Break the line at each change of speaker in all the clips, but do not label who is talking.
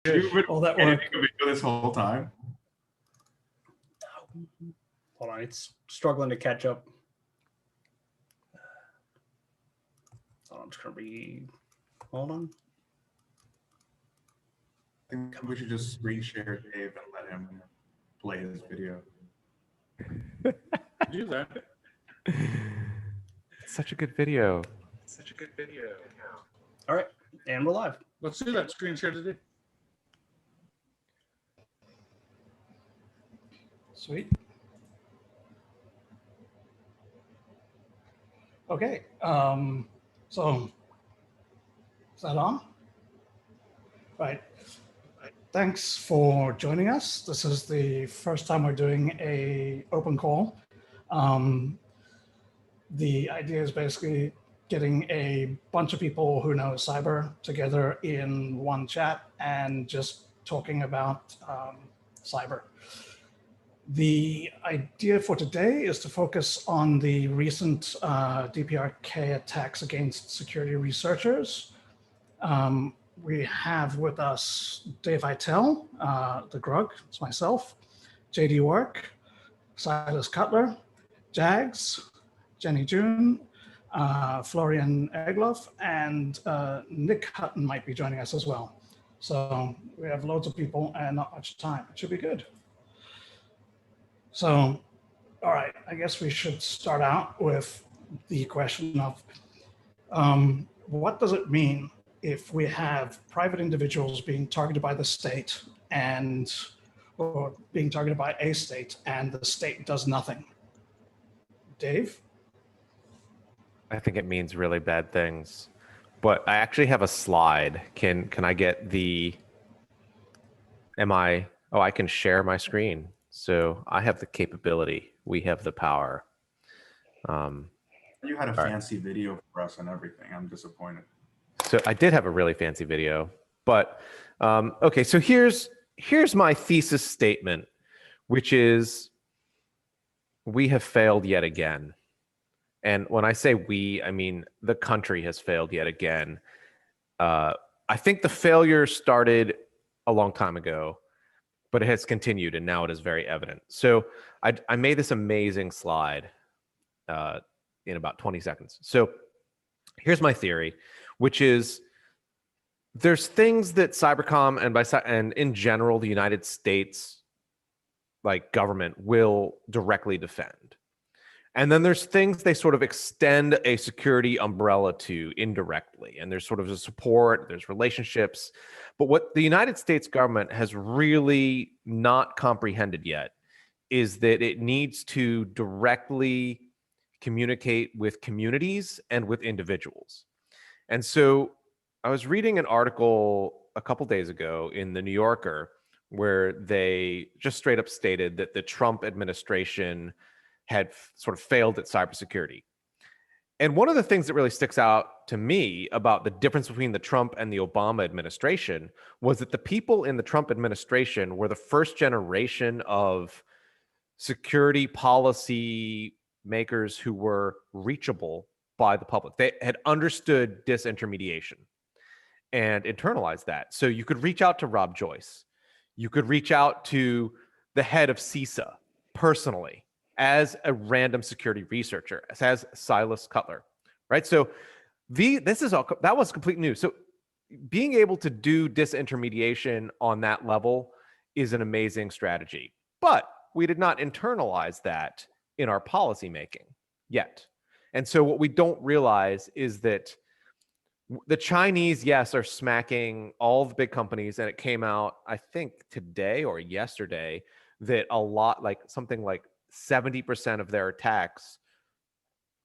You've been
all that work.
editing a video this whole time.
Hold on, it's struggling to catch up. Oh, I'm just gonna hold on.
I think we should just screen share Dave and let him play his video.
Do that.
It's such a good video.
All right, and we're live.
Let's do that screen share today.
Sweet. Okay, so is that on? Right. Thanks for joining us. This is the first time we're doing a open call. The idea is basically getting a bunch of people who know cyber together in one chat and just talking about cyber. The idea for today is to focus on the recent DPRK attacks against security researchers. We have with us Dave Itel, the Grug, it's myself, JD Work, Silas Cutler, Jags, Jenny June, Florian Egloff, and Nick Hutton might be joining us as well. So we have loads of people and not much time. It should be good. So, all right, I guess we should start out with the question of what does it mean if we have private individuals being targeted by the state or being targeted by a state and the state does nothing? Dave?
I think it means really bad things. But I actually have a slide. Can I get the, I can share my screen. So I have the capability. We have the power.
You had a fancy video for us and everything. I'm disappointed.
So I did have a really fancy video, but okay. So here's my thesis statement, which is we have failed yet again. And when I say we, I mean the country has failed yet again. I think the failure started a long time ago, but it has continued, and now it is very evident. So I made this amazing slide in about 20 seconds. So here's my theory, which is there's things that cybercom and in general the United States like government will directly defend. And then there's things they sort of extend a security umbrella to indirectly. And there's sort of a support, there's relationships. But what the United States government has really not comprehended yet is that it needs to directly communicate with communities and with individuals. And so I was reading an article a couple days ago in the New Yorker where they just straight up stated that the Trump administration had sort of failed at cybersecurity. And one of the things that really sticks out to me about the difference between the Trump and the Obama administration was that the people in the Trump administration were the first generation of security policy makers who were reachable by the public. They had understood disintermediation and internalized that. So you could reach out to Rob Joyce. You could reach out to the head of CISA personally as a random security researcher, as Silas Cutler, right? So that was complete news. So being able to do disintermediation on that level is an amazing strategy. But we did not internalize that in our policy making yet. And so what we don't realize is that the Chinese, yes, are smacking all the big companies. And it came out, I think today or yesterday, that a lot, like something like 70% of their attacks,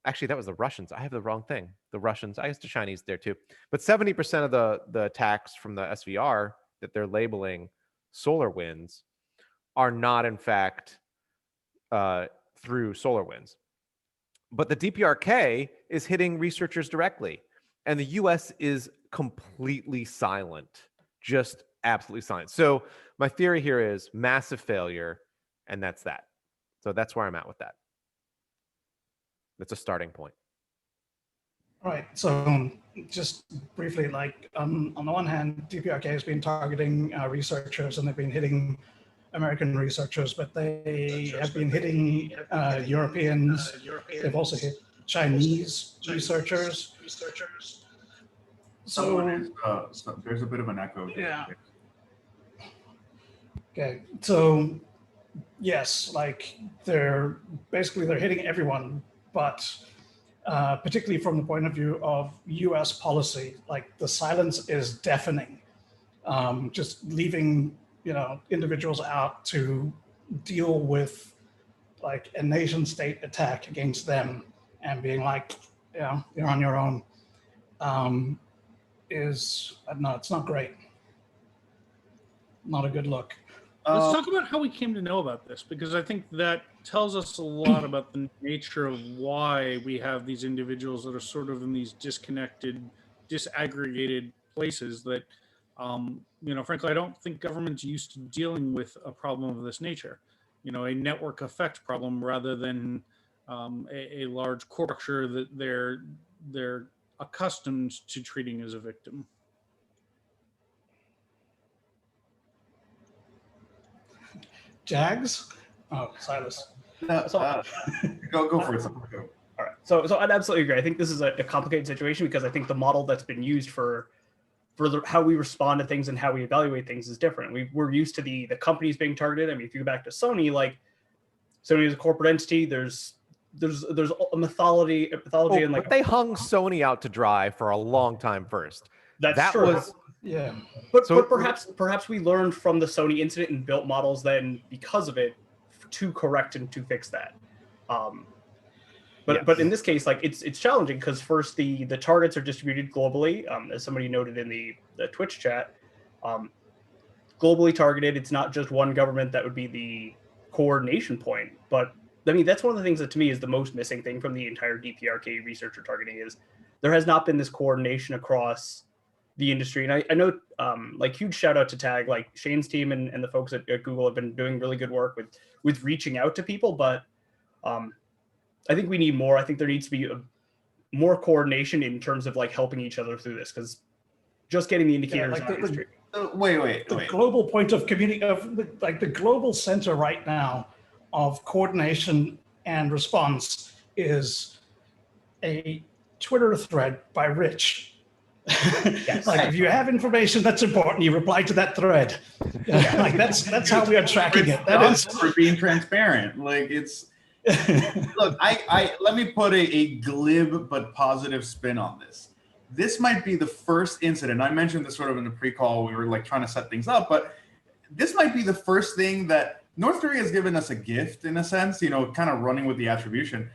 actually that was the Russians. I have the wrong thing. The Russians, I guess the Chinese there too. But 70% of the attacks from the SVR that they're labeling SolarWinds are not in fact through SolarWinds. But the DPRK is hitting researchers directly. And the US is completely silent, just absolutely silent. So my theory here is massive failure, and that's that. So that's where I'm at with that. That's a starting point.
Right. So just briefly, like on the one hand, DPRK has been targeting researchers and they've been hitting American researchers, but they have been hitting Europeans. They've also hit Chinese researchers. So
There's a bit of an echo.
yeah. Okay. So yes, like they're hitting everyone, but particularly from the point of view of U.S. policy, like the silence is deafening. Just leaving individuals out to deal with like a nation state attack against them and being like, you're on your own, is I don't know, it's not great. Not a good look.
Let's talk about how we came to know about this, because I think that tells us a lot about the nature of why we have these individuals that are sort of in these disconnected, disaggregated places that, frankly, I don't think government's used to dealing with a problem of this nature. A network effect problem rather than a large corporate structure that they're accustomed to treating as a victim.
Jags? Oh, Silas.
Go for it. Go.
All right. So I'd absolutely agree. I think this is a complicated situation because I think the model that's been used for how we respond to things and how we evaluate things is different. We're used to the companies being targeted. I mean, if you go back to Sony, like Sony is a corporate entity. There's a mythology and like
but they hung Sony out to dry for a long time first.
That true.
Yeah.
But perhaps we learned from the Sony incident and built models then because of it to correct and to fix that. But in this case, like it's challenging because first the targets are distributed globally, as somebody noted in the Twitch chat. Globally targeted, it's not just one government that would be the coordination point. But I mean, that's one of the things that to me is the most missing thing from the entire DPRK researcher targeting is there has not been this coordination across the industry. And I know, like huge shout out to Tag, like Shane's team and the folks at Google have been doing really good work with reaching out to people. But I think we need more. I think there needs to be more coordination in terms of like helping each other through this because just getting the indicators.
Wait.
The global point of community like the global center right now of coordination and response is a Twitter thread by Rich.
Yes.
Like if you have information that's important, you reply to that thread. Like that's how we are tracking it. That is
for being transparent. Like it's look, I let me put a glib but positive spin on this. This might be the first incident. I mentioned this sort of in the pre-call. We were like trying to set things up, but this might be the first thing that North Korea has given us a gift in a sense, kind of running with the attribution.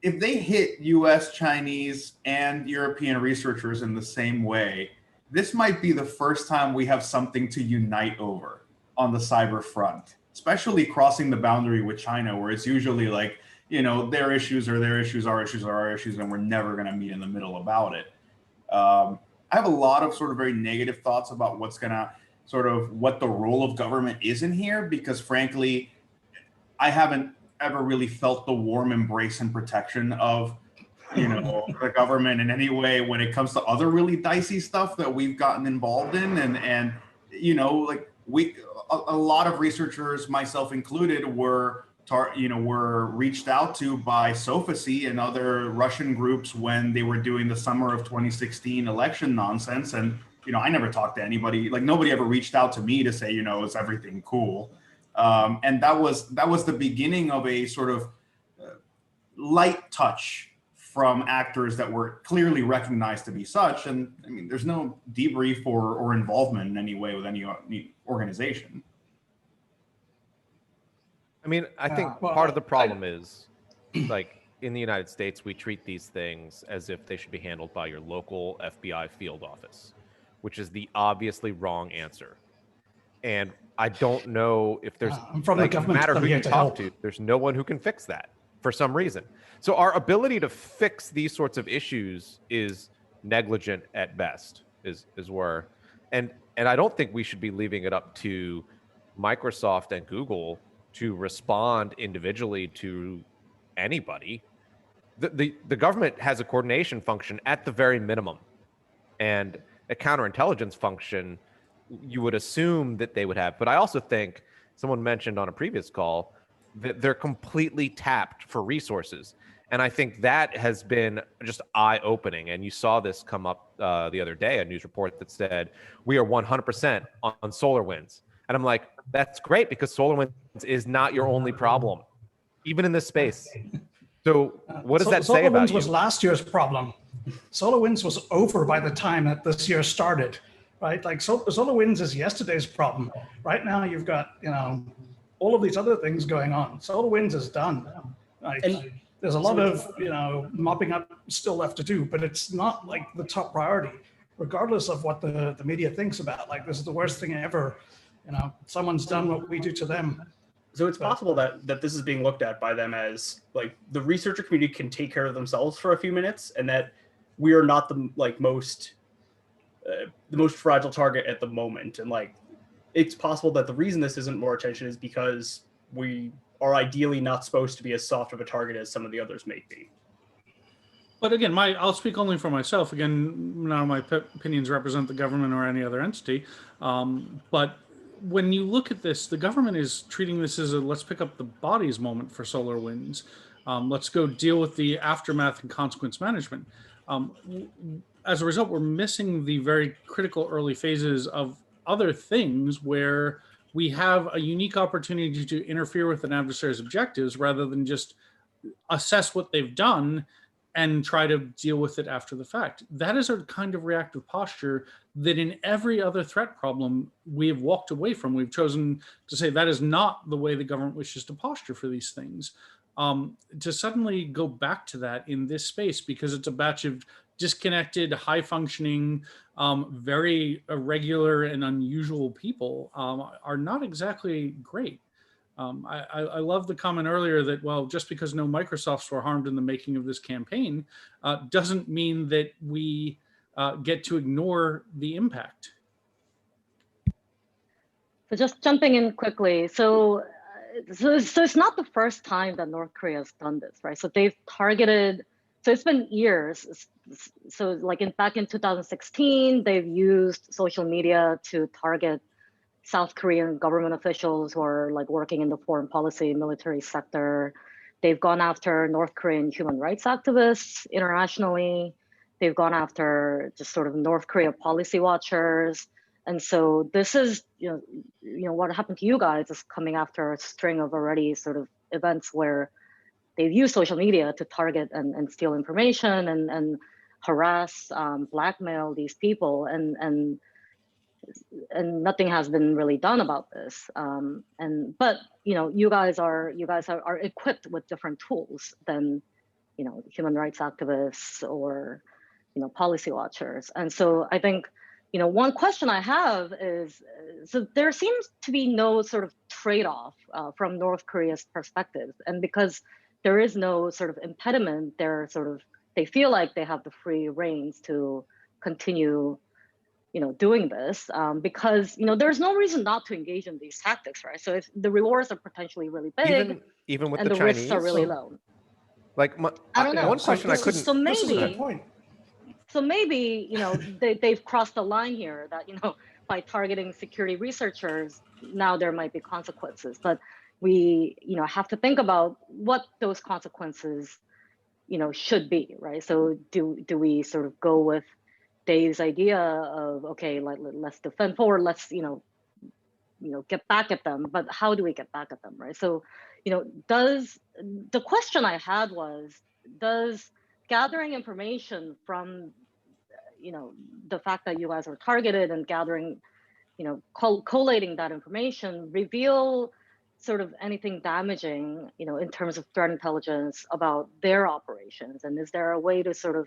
If they hit US, Chinese, and European researchers in the same way, this might be the first time we have something to unite over on the cyber front, especially crossing the boundary with China, where it's usually like, their issues are their issues, our issues are our issues, and we're never going to meet in the middle about it. I have a lot of sort of very negative thoughts about what the role of government is in here, because frankly, I haven't ever really felt the warm embrace and protection of, the government in any way when it comes to other really dicey stuff that we've gotten involved in. And a lot of researchers, myself included, were reached out to by Sophacy and other Russian groups when they were doing the summer of 2016 election nonsense. And, I never talked to anybody, like nobody ever reached out to me to say, is everything cool? And that was the beginning of a sort of light touch from actors that were clearly recognized to be such. And I mean, there's no debrief or involvement in any way with any organization.
I mean, I think part of the problem is, like, in the United States, we treat these things as if they should be handled by your local FBI field office, which is the obviously wrong answer. And I don't know if there's,
from the government,
no matter who you
to
talk
help.
to, there's no one who can fix that for some reason. So our ability to fix these sorts of issues is negligent at best, is where, and I don't think we should be leaving it up to Microsoft and Google to respond individually to anybody. the government has a coordination function at the very minimum, and a counterintelligence function you would assume that they would have. But I also think someone mentioned on a previous call that they're completely tapped for resources. And I think that has been just eye-opening. And you saw this come up the other day, a news report that said, we are 100% on SolarWinds. And I'm like, that's great, because SolarWinds is not your only problem, even in this space. So what does that say about
SolarWinds was
you?
last year's problem. SolarWinds was over by the time that this year started, right? Like SolarWinds is yesterday's problem. Right now you've got, all of these other things going on. SolarWinds is done. Like, there's a lot of, mopping up still left to do, but it's not like the top priority, regardless of what the media thinks about. Like, this is the worst thing ever. Someone's done what we do to them.
So it's possible that this is being looked at by them as like the researcher community can take care of themselves for a few minutes, and that we are not the most fragile target at the moment. And like, it's possible that the reason this isn't more attention is because we are ideally not supposed to be as soft of a target as some of the others may be.
But again, I'll speak only for myself. Again, none of my opinions represent the government or any other entity. But when you look at this, the government is treating this as a let's pick up the bodies moment for SolarWinds. Let's go deal with the aftermath and consequence management. As a result, we're missing the very critical early phases of other things where we have a unique opportunity to interfere with an adversary's objectives rather than just assess what they've done and try to deal with it after the fact. That is a kind of reactive posture that in every other threat problem we have walked away from. We've chosen to say that is not the way the government wishes to posture for these things. To suddenly go back to that in this space because it's a batch of disconnected, high-functioning, very irregular and unusual people are not exactly great. I love the comment earlier that, well, just because no Microsofts were harmed in the making of this campaign doesn't mean that we get to ignore the impact.
So just jumping in quickly. So it's not the first time that North Korea has done this, right? So they've targeted, so it's been years. So like back in 2016, they've used social media to target South Korean government officials who are like working in the foreign policy, military sector. They've gone after North Korean human rights activists internationally. They've gone after just sort of North Korea policy watchers. And so this is, what happened to you guys is coming after a string of already sort of events where they've used social media to target and steal information and harass, blackmail these people, and nothing has been really done about this. But you guys are equipped with different tools than human rights activists or policy watchers. And so I think one question I have is, so there seems to be no sort of trade-off from North Korea's perspective, and because there is no sort of impediment, they feel like they have the free reins to continue doing this because there's no reason not to engage in these tactics, right? So if the rewards are potentially really big,
even with
and
the
the
Chinese
risks are really low.
Like
I don't know.
One question I couldn't.
So maybe.
This is a good point.
So maybe they've crossed the line here that by targeting security researchers now there might be consequences, but we have to think about what those consequences should be, right? So do we sort of go with Dave's idea of, okay, let's defend forward, let's get back at them, but how do we get back at them, right? So the question I had was, does gathering information from the fact that you guys are targeted and gathering collating that information reveal sort of anything damaging in terms of threat intelligence about their operations, and is there a way to sort of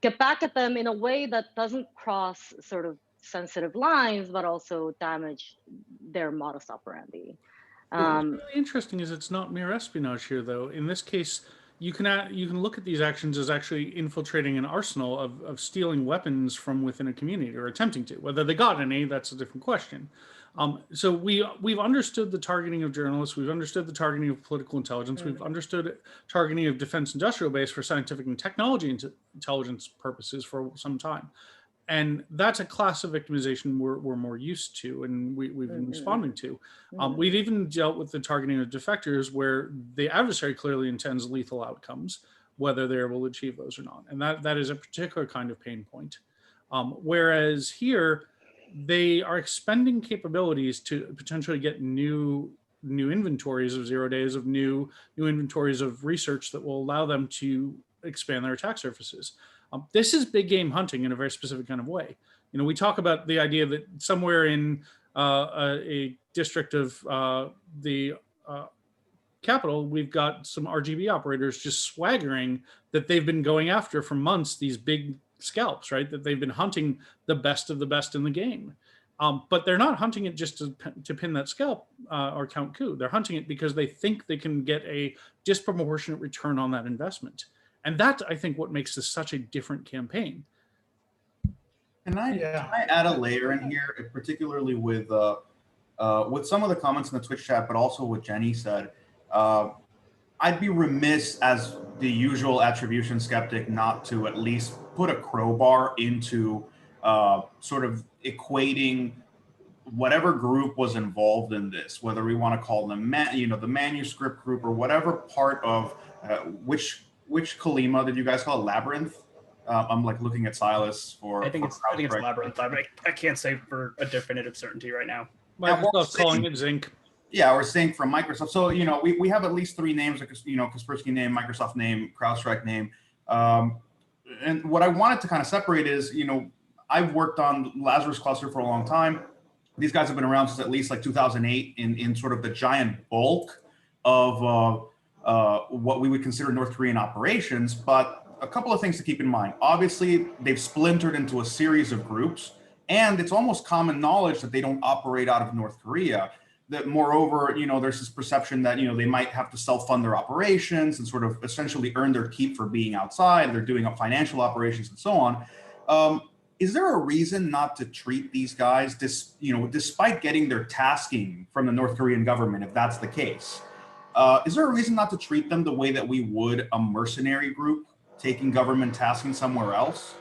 get back at them in a way that doesn't cross sort of sensitive lines but also damage their modus operandi?
What's really interesting is it's not mere espionage here, though. In this case, you can look at these actions as actually infiltrating an arsenal of stealing weapons from within a community, or attempting to. Whether they got any, that's a different question. So we've understood the targeting of journalists. We've understood the targeting of political intelligence. We've understood targeting of defense industrial base for scientific and technology intelligence purposes for some time. And that's a class of victimization we're more used to, and we've been responding to. We've even dealt with the targeting of defectors, where the adversary clearly intends lethal outcomes, whether they're able to achieve those or not. And that is a particular kind of pain point. Whereas here, they are expending capabilities to potentially get new inventories of 0 days, of new inventories of research that will allow them to expand their attack surfaces. This is big game hunting in a very specific kind of way. We talk about the idea that somewhere in a district of the capital, we've got some RGB operators just swaggering that they've been going after for months these big scalps, right? That they've been hunting the best of the best in the game. But they're not hunting it just to pin that scalp or count coup. They're hunting it because they think they can get a disproportionate return on that investment. And that's, I think, what makes this such a different campaign.
Can I add a layer in here, particularly with some of the comments in the Twitch chat, but also what Jenny said? I'd be remiss as the usual attribution skeptic not to at least put a crowbar into sort of equating whatever group was involved in this, whether we want to call them the manuscript group or whatever part of which Kalima did you guys call it? Labyrinth? I'm like looking at Silas for.
I think it's Labyrinth. I can't say for a definitive certainty right now.
Microsoft's calling it Zinc.
Yeah, or Zinc from Microsoft. So we have at least 3 names, like Kaspersky name, Microsoft name, CrowdStrike name, and what I wanted to kind of separate is I've worked on Lazarus Cluster for a long time. These guys have been around since at least like 2008 in sort of the giant bulk of what we would consider North Korean operations. But a couple of things to keep in mind. Obviously, they've splintered into a series of groups, and it's almost common knowledge that they don't operate out of North Korea. That moreover, there's this perception that, they might have to self-fund their operations and sort of essentially earn their keep for being outside. They're doing financial operations and so on. Is there a reason not to treat these guys, despite getting their tasking from the North Korean government, if that's the case? Is there a reason not to treat them the way that we would a mercenary group taking government tasking somewhere else?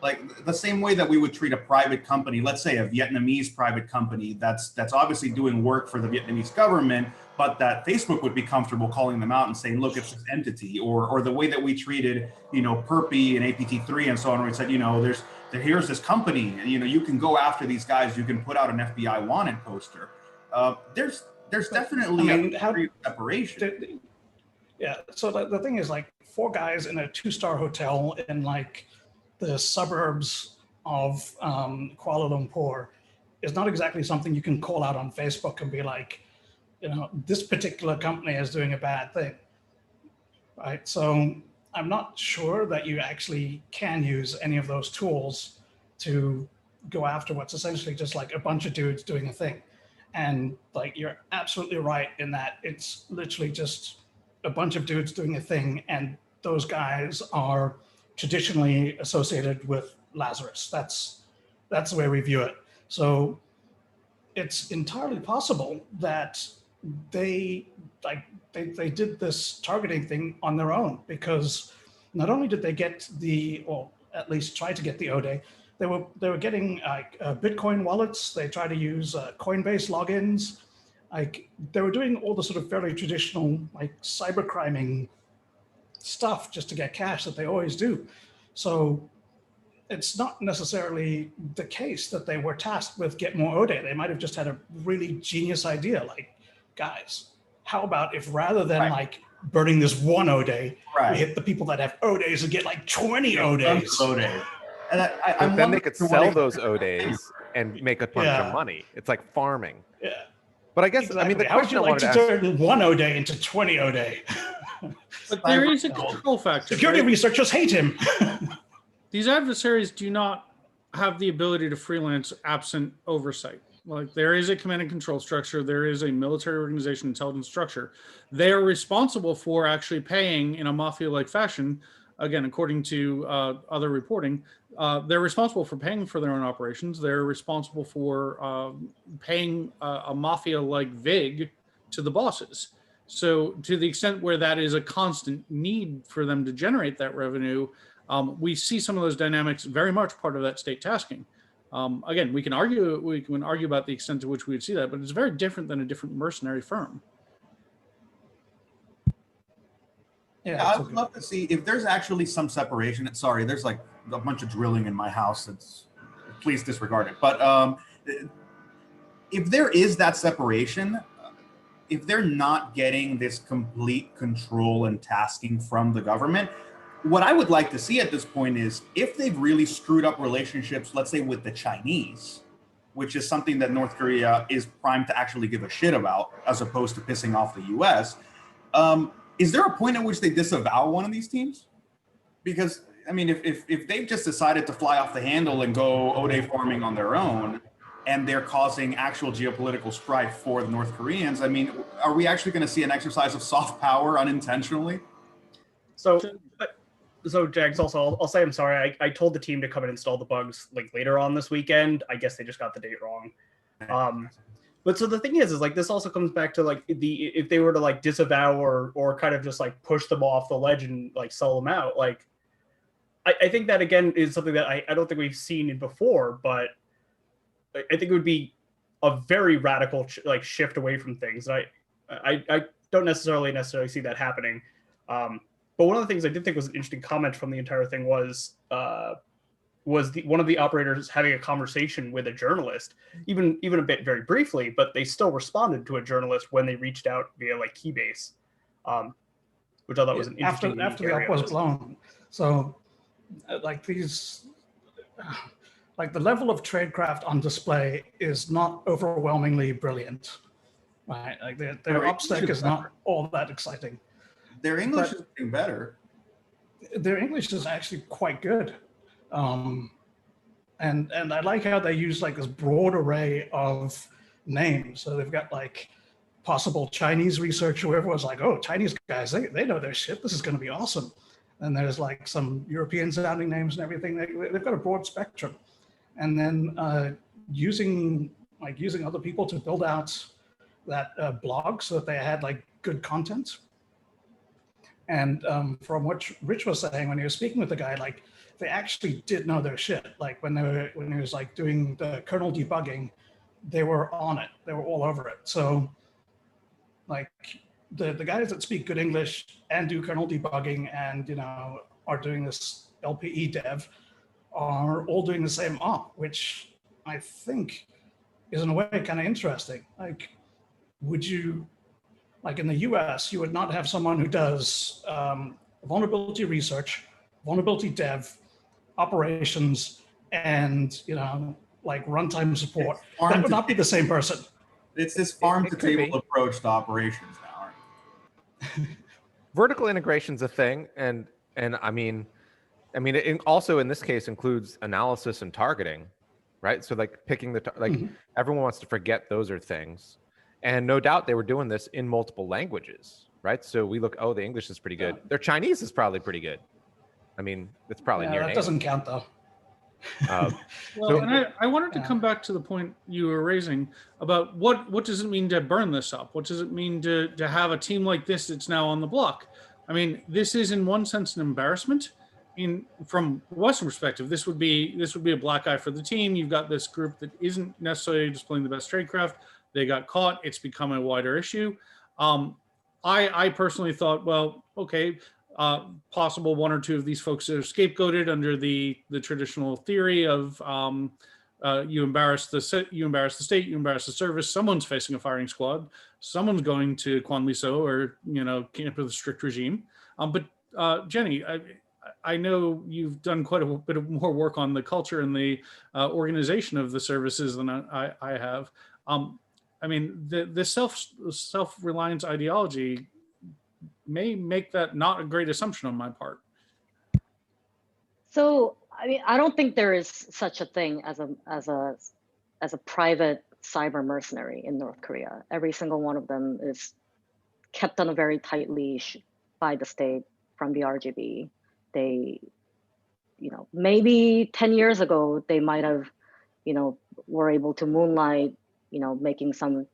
Like the same way that we would treat a private company, let's say a Vietnamese private company that's obviously doing work for the Vietnamese government, but that Facebook would be comfortable calling them out and saying, look, it's this entity, or the way that we treated, Perpy and APT3 and so on, where we said, here's this company, you can go after these guys, you can put out an FBI wanted poster. There's definitely a degree of separation.
Yeah, so the thing is, like, 4 guys in a 2-star hotel in like the suburbs of Kuala Lumpur is not exactly something you can call out on Facebook and be like, this particular company is doing a bad thing, right? So I'm not sure that you actually can use any of those tools to go after what's essentially just like a bunch of dudes doing a thing. And like, you're absolutely right in that it's literally just a bunch of dudes doing a thing, and those guys are traditionally associated with Lazarus. That's the way we view it. So it's entirely possible that they did this targeting thing on their own, because not only did they get or at least try to get the ODE, they were getting Bitcoin wallets. They tried to use Coinbase logins. Like, they were doing all the sort of fairly traditional like cybercriming stuff just to get cash that they always do. So it's not necessarily the case that they were tasked with get more ODE. They might have just had a really genius idea, like, guys, how about if rather than like burning this one ODE, we hit the people that have ODEs and get like 20 ODEs.
And then they could sell those ODEs and make a bunch of money. It's like farming.
Yeah.
But I guess,
Exactly.
I mean, the
how would
question
you
I
like
wanted
to
to ask,
turn one ODE into 20 ODE?
But there is a control factor.
Security
right?
researchers hate him.
These adversaries do not have the ability to freelance absent oversight. Like there is a command and control structure. There is a military organization intelligence structure. They are responsible for actually paying in a mafia-like fashion. Again, according to other reporting, they're responsible for paying for their own operations. They're responsible for paying a mafia-like VIG to the bosses. So to the extent where that is a constant need for them to generate that revenue, we see some of those dynamics very much part of that state tasking. Again, we can argue about the extent to which we would see that, but it's very different than a different mercenary firm.
Yeah, I would love to see if there's actually some separation. Sorry, there's like a bunch of drilling in my house. Please disregard it. But if there is that separation, if they're not getting this complete control and tasking from the government, what I would like to see at this point is if they've really screwed up relationships, let's say with the Chinese, which is something that North Korea is primed to actually give a shit about, as opposed to pissing off the US. Is there a point at which they disavow one of these teams? Because, I mean, if they've just decided to fly off the handle and go Ode farming on their own, and they're causing actual geopolitical strife for the North Koreans, I mean, are we actually going to see an exercise of soft power unintentionally?
So Jags, also, I'll say I'm sorry. I told the team to come and install the bugs like later on this weekend. I guess they just got the date wrong. But so the thing is like this also comes back to like if they were to like disavow or kind of just like push them off the ledge and like sell them out, like I think that again is something that I don't think we've seen before, but I think it would be a very radical like shift away from things. I don't necessarily see that happening. But one of the things I did think was an interesting comment from the entire thing was one of the operators having a conversation with a journalist, even a bit very briefly, but they still responded to a journalist when they reached out via like Keybase, which I thought was an interesting
after the up was blown. So like these, like the level of tradecraft on display is not overwhelmingly brilliant, right? Like their OPSEC is not all that exciting.
Their English is getting better.
Their English is actually quite good. And I like how they use like this broad array of names. So they've got like possible Chinese researcher who everyone's like, oh, Chinese guys, they know their shit. This is going to be awesome. And there's like some European sounding names and everything. They've got a broad spectrum. And then using other people to build out that blog so that they had like good content. And from what Rich was saying when he was speaking with the guy, like they actually did know their shit. Like when he was like doing the kernel debugging, they were on it. They were all over it. So like the guys that speak good English and do kernel debugging and are doing this LPE dev are all doing the same op, which I think is in a way kind of interesting. Like, would you? Like in the US, you would not have someone who does vulnerability research, vulnerability dev, operations, and like runtime support. That would not be the same person.
It's this farm to table approach to operations now.
Vertical integration's a thing, and I mean, it also in this case includes analysis and targeting, right? So like picking everyone wants to forget those are things. And no doubt they were doing this in multiple languages, right? So we look, oh, the English is pretty good. Their Chinese is probably pretty good. I mean, it's probably near.
That doesn't count though.
And I wanted to come back to the point you were raising about what does it mean to burn this up? What does it mean to have a team like this that's now on the block? I mean, this is in one sense an embarrassment. From a Western perspective, this would be a black eye for the team. You've got this group that isn't necessarily displaying the best tradecraft. They got caught. It's become a wider issue. I personally thought, well, okay, possible one or two of these folks are scapegoated under the traditional theory of you embarrass the state, you embarrass the service. Someone's facing a firing squad. Someone's going to Kwanliso or camp with a strict regime. But Jenny, I know you've done quite a bit of more work on the culture and the organization of the services than I have. I mean, the self-reliance ideology may make that not a great assumption on my part.
So, I mean, I don't think there is such a thing as a private cyber mercenary in North Korea. Every single one of them is kept on a very tight leash by the state from the RGB. They, maybe 10 years ago, they might have, were able to moonlight, making some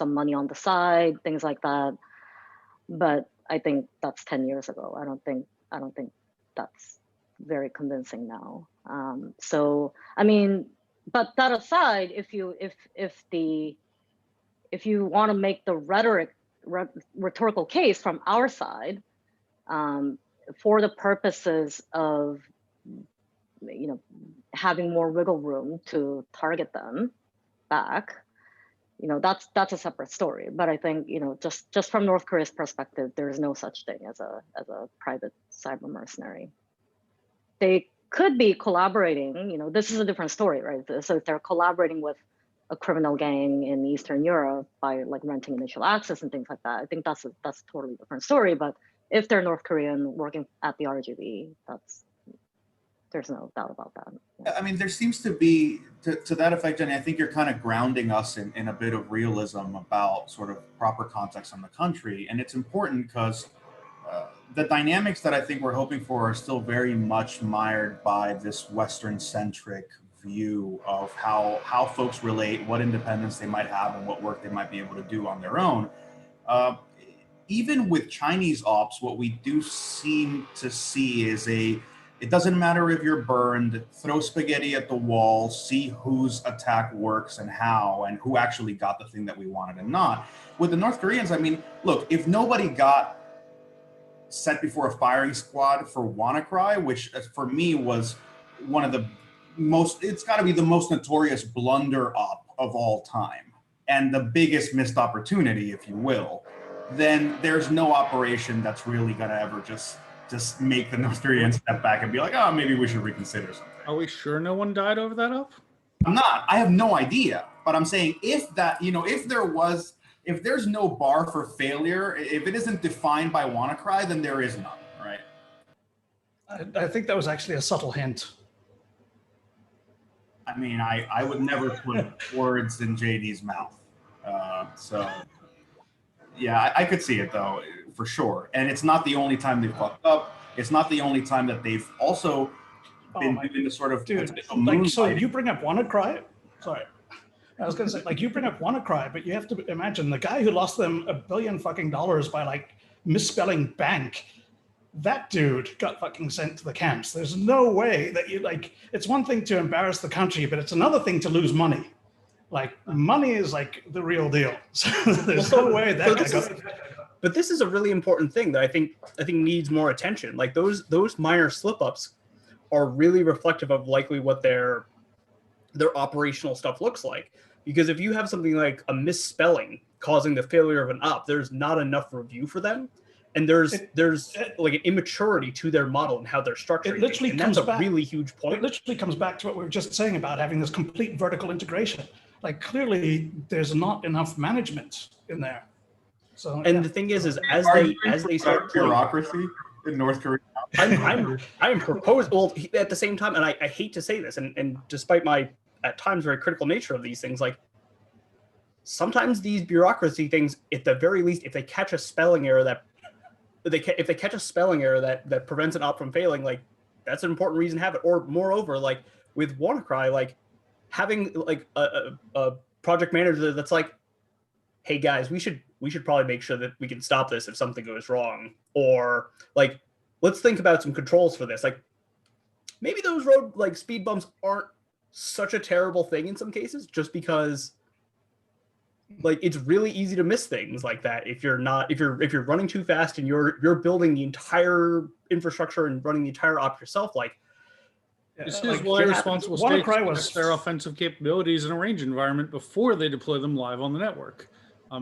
money on the side, things like that. But I think that's 10 years ago. I don't think that's very convincing now. So, I mean, but that aside, if you want to make the rhetorical case from our side, for the purposes of having more wiggle room to target them back, that's a separate story. But I think just from North Korea's perspective, there is no such thing as a private cyber mercenary. They could be collaborating. This is a different story, right? So if they're collaborating with a criminal gang in Eastern Europe by like renting initial access and things like that, I think that's a totally different story. But if they're North Korean working at the RGB, there's no doubt about that.
Yeah. I mean, there seems to be to that effect, and I think you're kind of grounding us in a bit of realism about sort of proper context on the country, and it's important because the dynamics that I think we're hoping for are still very much mired by this Western-centric view of how folks relate, what independence they might have, and what work they might be able to do on their own. Even with Chinese ops, what we do seem to see is it doesn't matter if you're burned, throw spaghetti at the wall, see whose attack works and how, and who actually got the thing that we wanted and not. With the North Koreans, I mean, look, if nobody got set before a firing squad for WannaCry, which for me was one of the most, it's got to be the most notorious blunder op of all time and the biggest missed opportunity, if you will, then there's no operation that's really going to ever just make the North Koreans step back and be like, oh, maybe we should reconsider something.
Are we sure no one died over that up?
I'm not. I have no idea. But I'm saying if there's no bar for failure, if it isn't defined by WannaCry, then there is none, right?
I think that was actually a subtle hint.
I mean, I would never put words in JD's mouth. So, yeah, I could see it, though, for sure. And it's not the only time they've fucked up. It's not the only time that they've also been doing the sort of...
Dude, like, so you bring up WannaCry? Sorry. I was going to say, like, you bring up WannaCry, but you have to imagine the guy who lost them $1 billion fucking by, like, misspelling bank, that dude got fucking sent to the camps. There's no way that you, like, it's one thing to embarrass the country, but it's another thing to lose money. Like, money is, like, the real deal. So there's no way that guy got...
But this is a really important thing that I think needs more attention. Like, those minor slip-ups are really reflective of likely what their operational stuff looks like. Because if you have something like a misspelling causing the failure of an op, there's not enough review for them. And there's like an immaturity to their model and how they're structured.
It literally
and
comes
that's a
back,
really huge point.
It literally comes back to what we were just saying about having this complete vertical integration. Like, clearly there's not enough management in there. So,
and the thing is as they start
bureaucracy in North Korea.
I'm proposed. Well, at the same time, and I hate to say this, and despite my at times very critical nature of these things, like sometimes these bureaucracy things, at the very least, if they catch a spelling error that prevents an op from failing, like that's an important reason to have it. Or moreover, like with WannaCry, like having like a project manager that's like, hey guys, we should probably make sure that we can stop this if something goes wrong, or like let's think about some controls for this. Like maybe those road like speed bumps aren't such a terrible thing in some cases, just because like it's really easy to miss things like that if you're running too fast and you're building the entire infrastructure and running the entire op yourself. Like
this is why responsible states test their offensive capabilities in a range environment before they deploy them live on the network.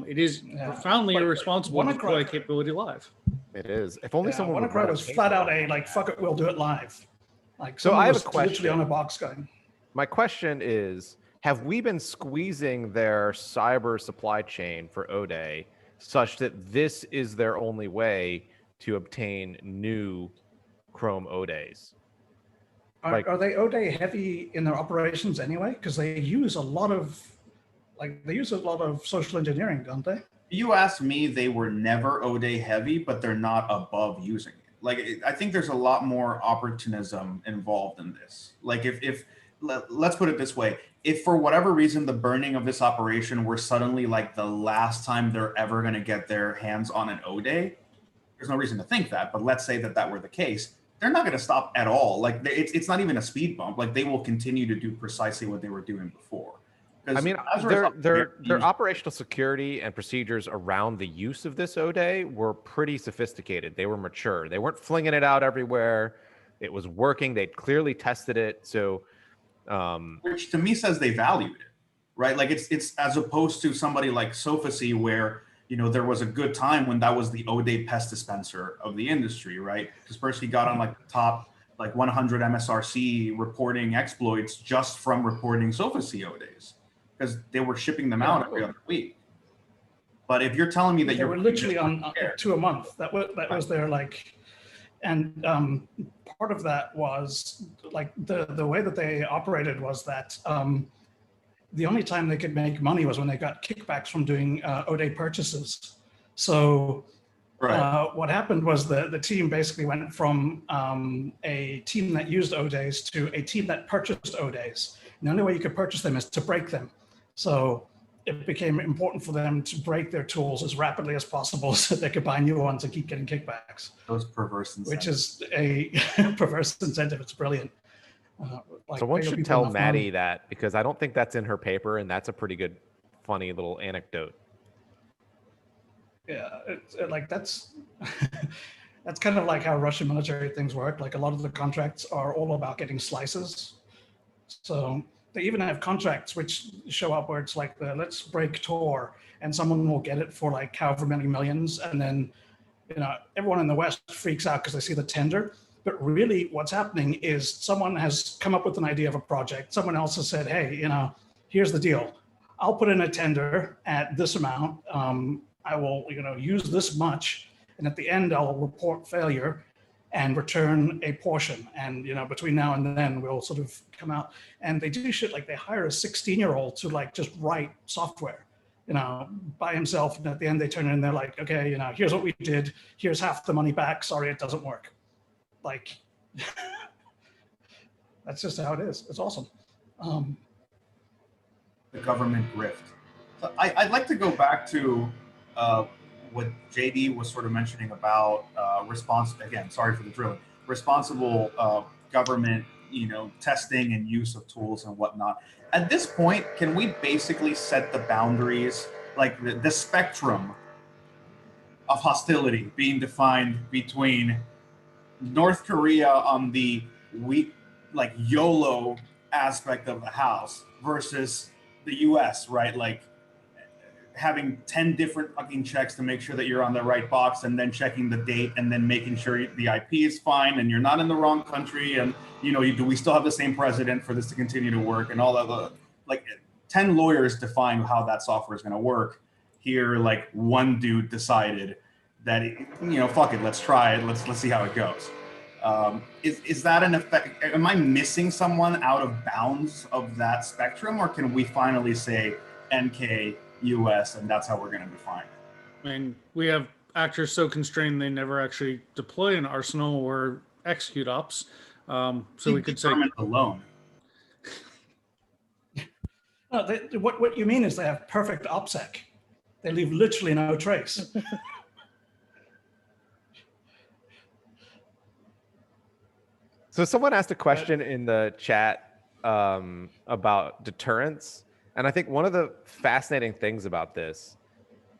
It is profoundly irresponsible to deploy a capability live.
It is. If only someone would
WannaCry was flat out a like, fuck it, we'll do it live. Like,
so I have a
question. Literally on a box going.
My question is, have we been squeezing their cyber supply chain for O'Day such that this is their only way to obtain new Chrome O'Days?
Are they O'Day heavy in their operations anyway? Because they use a lot of Like they use a lot of social engineering, don't they?
You asked me, they were never O'Day heavy, but they're not above using it. Like I think there's a lot more opportunism involved in this. Like if let's put it this way, if for whatever reason the burning of this operation were suddenly like the last time they're ever going to get their hands on an O'Day, there's no reason to think that. But let's say that were the case, they're not going to stop at all. Like it's not even a speed bump. Like they will continue to do precisely what they were doing before.
I mean, their operational security and procedures around the use of this O'Day were pretty sophisticated. They were mature. They weren't flinging it out everywhere. It was working. They'd clearly tested it. So,
which to me says they valued it, right? Like it's as opposed to somebody like Sophosy, where there was a good time when that was the O'Day pest dispenser of the industry, right? Kaspersky got on like the top 100 MSRC reporting exploits just from reporting Sophosy O'Days, because they were shipping them out every other week. But if you're telling me that
they were literally on to a month, that was their and part of that was like the way that they operated was that the only time they could make money was when they got kickbacks from doing O'Day purchases. So what happened was the team basically went from a team that used O'Days to a team that purchased O'Days. And the only way you could purchase them is to break them. So it became important for them to break their tools as rapidly as possible so they could buy new ones and keep getting kickbacks.
Those perverse incentives.
Which is a perverse incentive. It's brilliant.
Someone should tell Maddie that, because I don't think that's in her paper, and that's a pretty good, funny little anecdote.
Yeah, that's that's kind of like how Russian military things work. Like a lot of the contracts are all about getting slices. So they even have contracts which show up where it's like let's break Tor, and someone will get it for like however many millions, and then everyone in the West freaks out because they see the tender. But really what's happening is someone has come up with an idea of a project. Someone else has said, hey, here's the deal. I'll put in a tender at this amount. I will, use this much. And at the end, I'll report failure and return a portion. And, between now and then, we'll sort of come out. And they do shit like they hire a 16-year-old to just write software, by himself. And at the end, they turn in and they're like, okay, here's what we did. Here's half the money back. Sorry, it doesn't work. That's just how it is. It's awesome.
The government grift. So I'd like to go back to what JD was sort of mentioning about again, sorry for the drilling, responsible government, testing and use of tools and whatnot. At this point, can we basically set the boundaries, like the spectrum of hostility being defined between North Korea on the YOLO aspect of the house versus the US, right? Like having 10 different fucking checks to make sure that you're on the right box, and then checking the date, and then making sure the IP is fine and you're not in the wrong country, and do we still have the same president for this to continue to work, and all that. 10 lawyers define how that software is going to work. Here, one dude decided that fuck it, let's try it, let's see how it goes. Is that an effect? Am I missing someone out of bounds of that spectrum, or can we finally say NK US and that's how we're going to define it?
I mean, we have actors so constrained they never actually deploy an arsenal or execute ops. So we could say
alone.
No, what you mean is they have perfect OPSEC. They leave literally no trace.
So someone asked a question in the chat about deterrence. And I think one of the fascinating things about this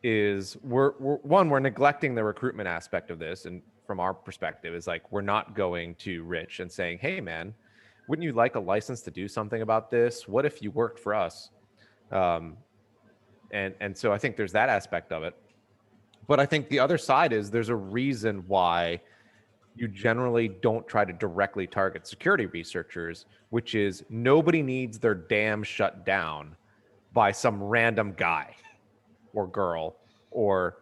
is we're neglecting the recruitment aspect of this. And from our perspective is we're not going to Rich and saying, hey man, wouldn't you like a license to do something about this? What if you worked for us? And so I think there's that aspect of it. But I think the other side is there's a reason why you generally don't try to directly target security researchers, which is nobody needs their dam shut down by some random guy or girl or,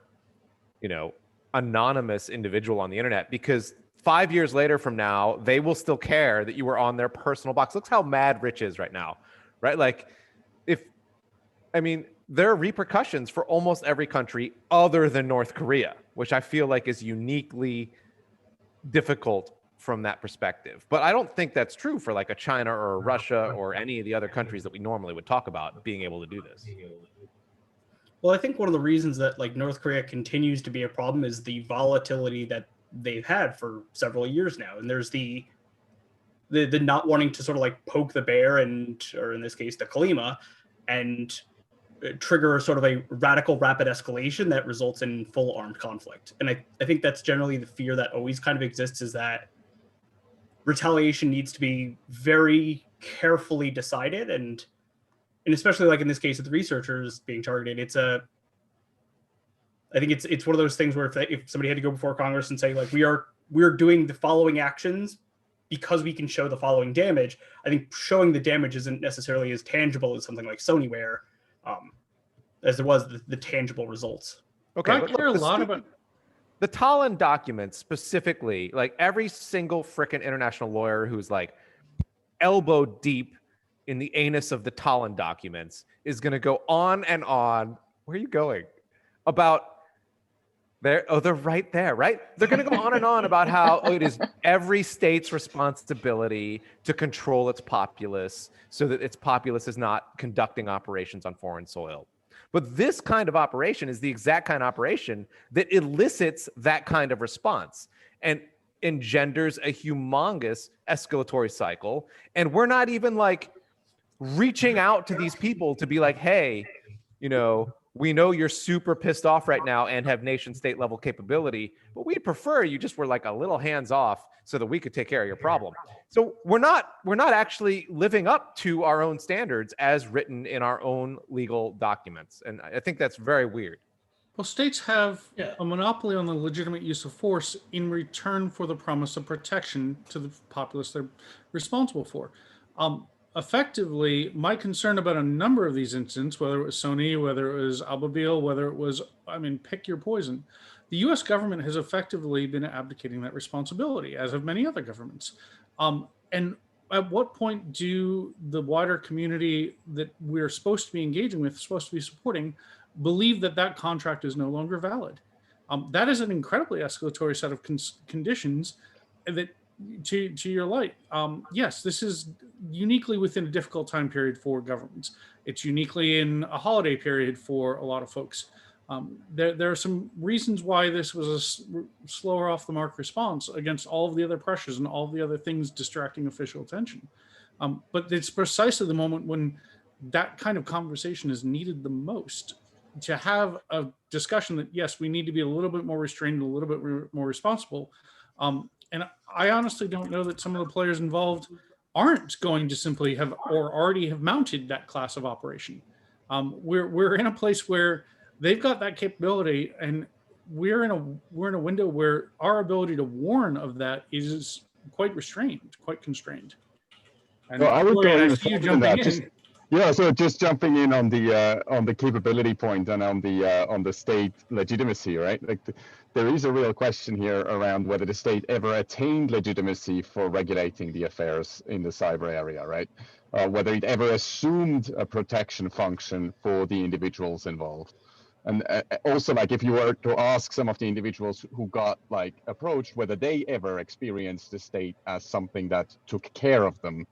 anonymous individual on the internet, because 5 years later from now, they will still care that you were on their personal box. Look how mad Rich is right now, right? there are repercussions for almost every country other than North Korea, which I feel like is uniquely difficult from that perspective. But I don't think that's true for like a China or a Russia or any of the other countries that we normally would talk about being able to do this.
Well, I think one of the reasons that like North Korea continues to be a problem is the volatility that they've had for several years now. And there's the not wanting to sort of like poke the bear and, or in this case, the Kalima, and trigger sort of a radical rapid escalation that results in full armed conflict. And I think that's generally the fear that always kind of exists, is that retaliation needs to be very carefully decided. And especially like in this case with researchers being targeted, I think it's one of those things where if somebody had to go before Congress and say like, we're doing the following actions because we can show the following damage, I think showing the damage isn't necessarily as tangible as something like Sonyware, as there was the tangible results.
Okay,
I
but
care a
look,
lot about.
the Tallinn documents specifically, like every single frickin' international lawyer who's like elbow deep in the anus of the Tallinn documents is going to go on and on. Where are you going? About there. Oh, they're right there, right? They're going to go on and on about how it is every state's responsibility to control its populace so that its populace is not conducting operations on foreign soil. But this kind of operation is the exact kind of operation that elicits that kind of response and engenders a humongous escalatory cycle. And we're not even like reaching out to these people to be like, hey, you know, we know you're super pissed off right now and have nation state level capability, but we'd prefer you just were like a little hands off so that we could take care of your problem. So we're not actually living up to our own standards as written in our own legal documents. And I think that's very weird.
Well, states have a monopoly on the legitimate use of force in return for the promise of protection to the populace they're responsible for. Effectively, my concern about a number of these incidents, whether it was Sony, whether it was Albabil, whether it was, I mean, pick your poison, the US government has effectively been abdicating that responsibility, as have many other governments. And at what point do the wider community that we're supposed to be engaging with, supposed to be supporting, believe that that contract is no longer valid? That is an incredibly escalatory set of conditions that, to your light, yes, this is uniquely within a difficult time period for governments. It's uniquely in a holiday period for a lot of folks. There are some reasons why this was a slower off the mark response against all of the other pressures and all of the other things distracting official attention. But it's precisely the moment when that kind of conversation is needed the most, to have a discussion that, yes, we need to be a little bit more restrained, a little bit more responsible. And I honestly don't know that some of the players involved aren't going to simply have or already have mounted that class of operation. We're in a place where they've got that capability, and we're in a window where our ability to warn of that is quite restrained, quite constrained. And
well, I would go
I
even
see you
further than that.
jumping in.
Yeah, so just jumping in on the capability point and on the state legitimacy, right? Like there is a real question here around whether the state ever attained legitimacy for regulating the affairs in the cyber area, right? Whether it ever assumed a protection function for the individuals involved. And also, like, if you were to ask some of the individuals who got like approached, whether they ever experienced the state as something that took care of them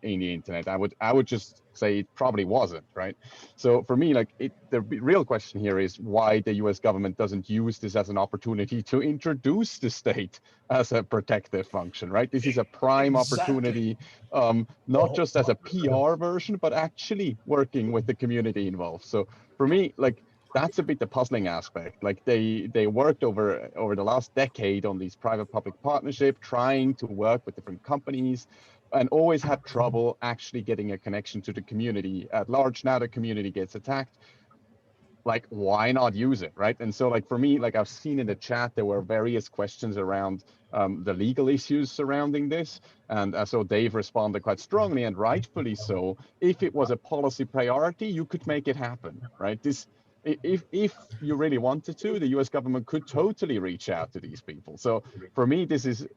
in the internet, I would just say it probably wasn't, right? So for me, like, the real question here is why the US government doesn't use this as an opportunity to introduce the state as a protective function, right? This is a prime opportunity, not just as a PR version, but actually working with the community involved. So for me, like, that's a bit the puzzling aspect. Like they worked over the last decade on these private-public partnership, trying to work with different companies, and always had trouble actually getting a connection to the community at large. Now the community gets attacked. Like, why not use it, right? And so, like, for me, like, I've seen in the chat, there were various questions around the legal issues surrounding this. And so Dave responded quite strongly, and rightfully so. If it was a policy priority, you could make it happen, right? If you really wanted to, the US government could totally reach out to these people. So for me, this is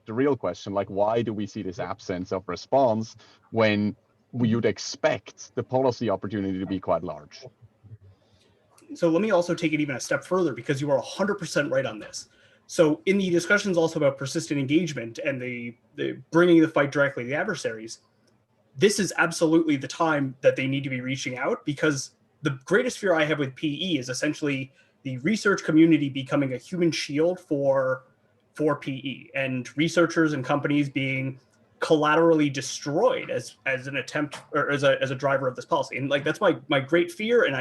the real question. Like, why do we see this absence of response when we would expect the policy opportunity to be quite large?
so let me also take it even a step further, because you are 100% right on this. So in the discussions also about persistent engagement and the bringing the fight directly to the adversaries, this is absolutely the time that they need to be reaching out, because the greatest fear I have with PE is essentially the research community becoming a human shield for PE, and researchers and companies being collaterally destroyed as an attempt, or as a driver of this policy. And like, that's my great fear, and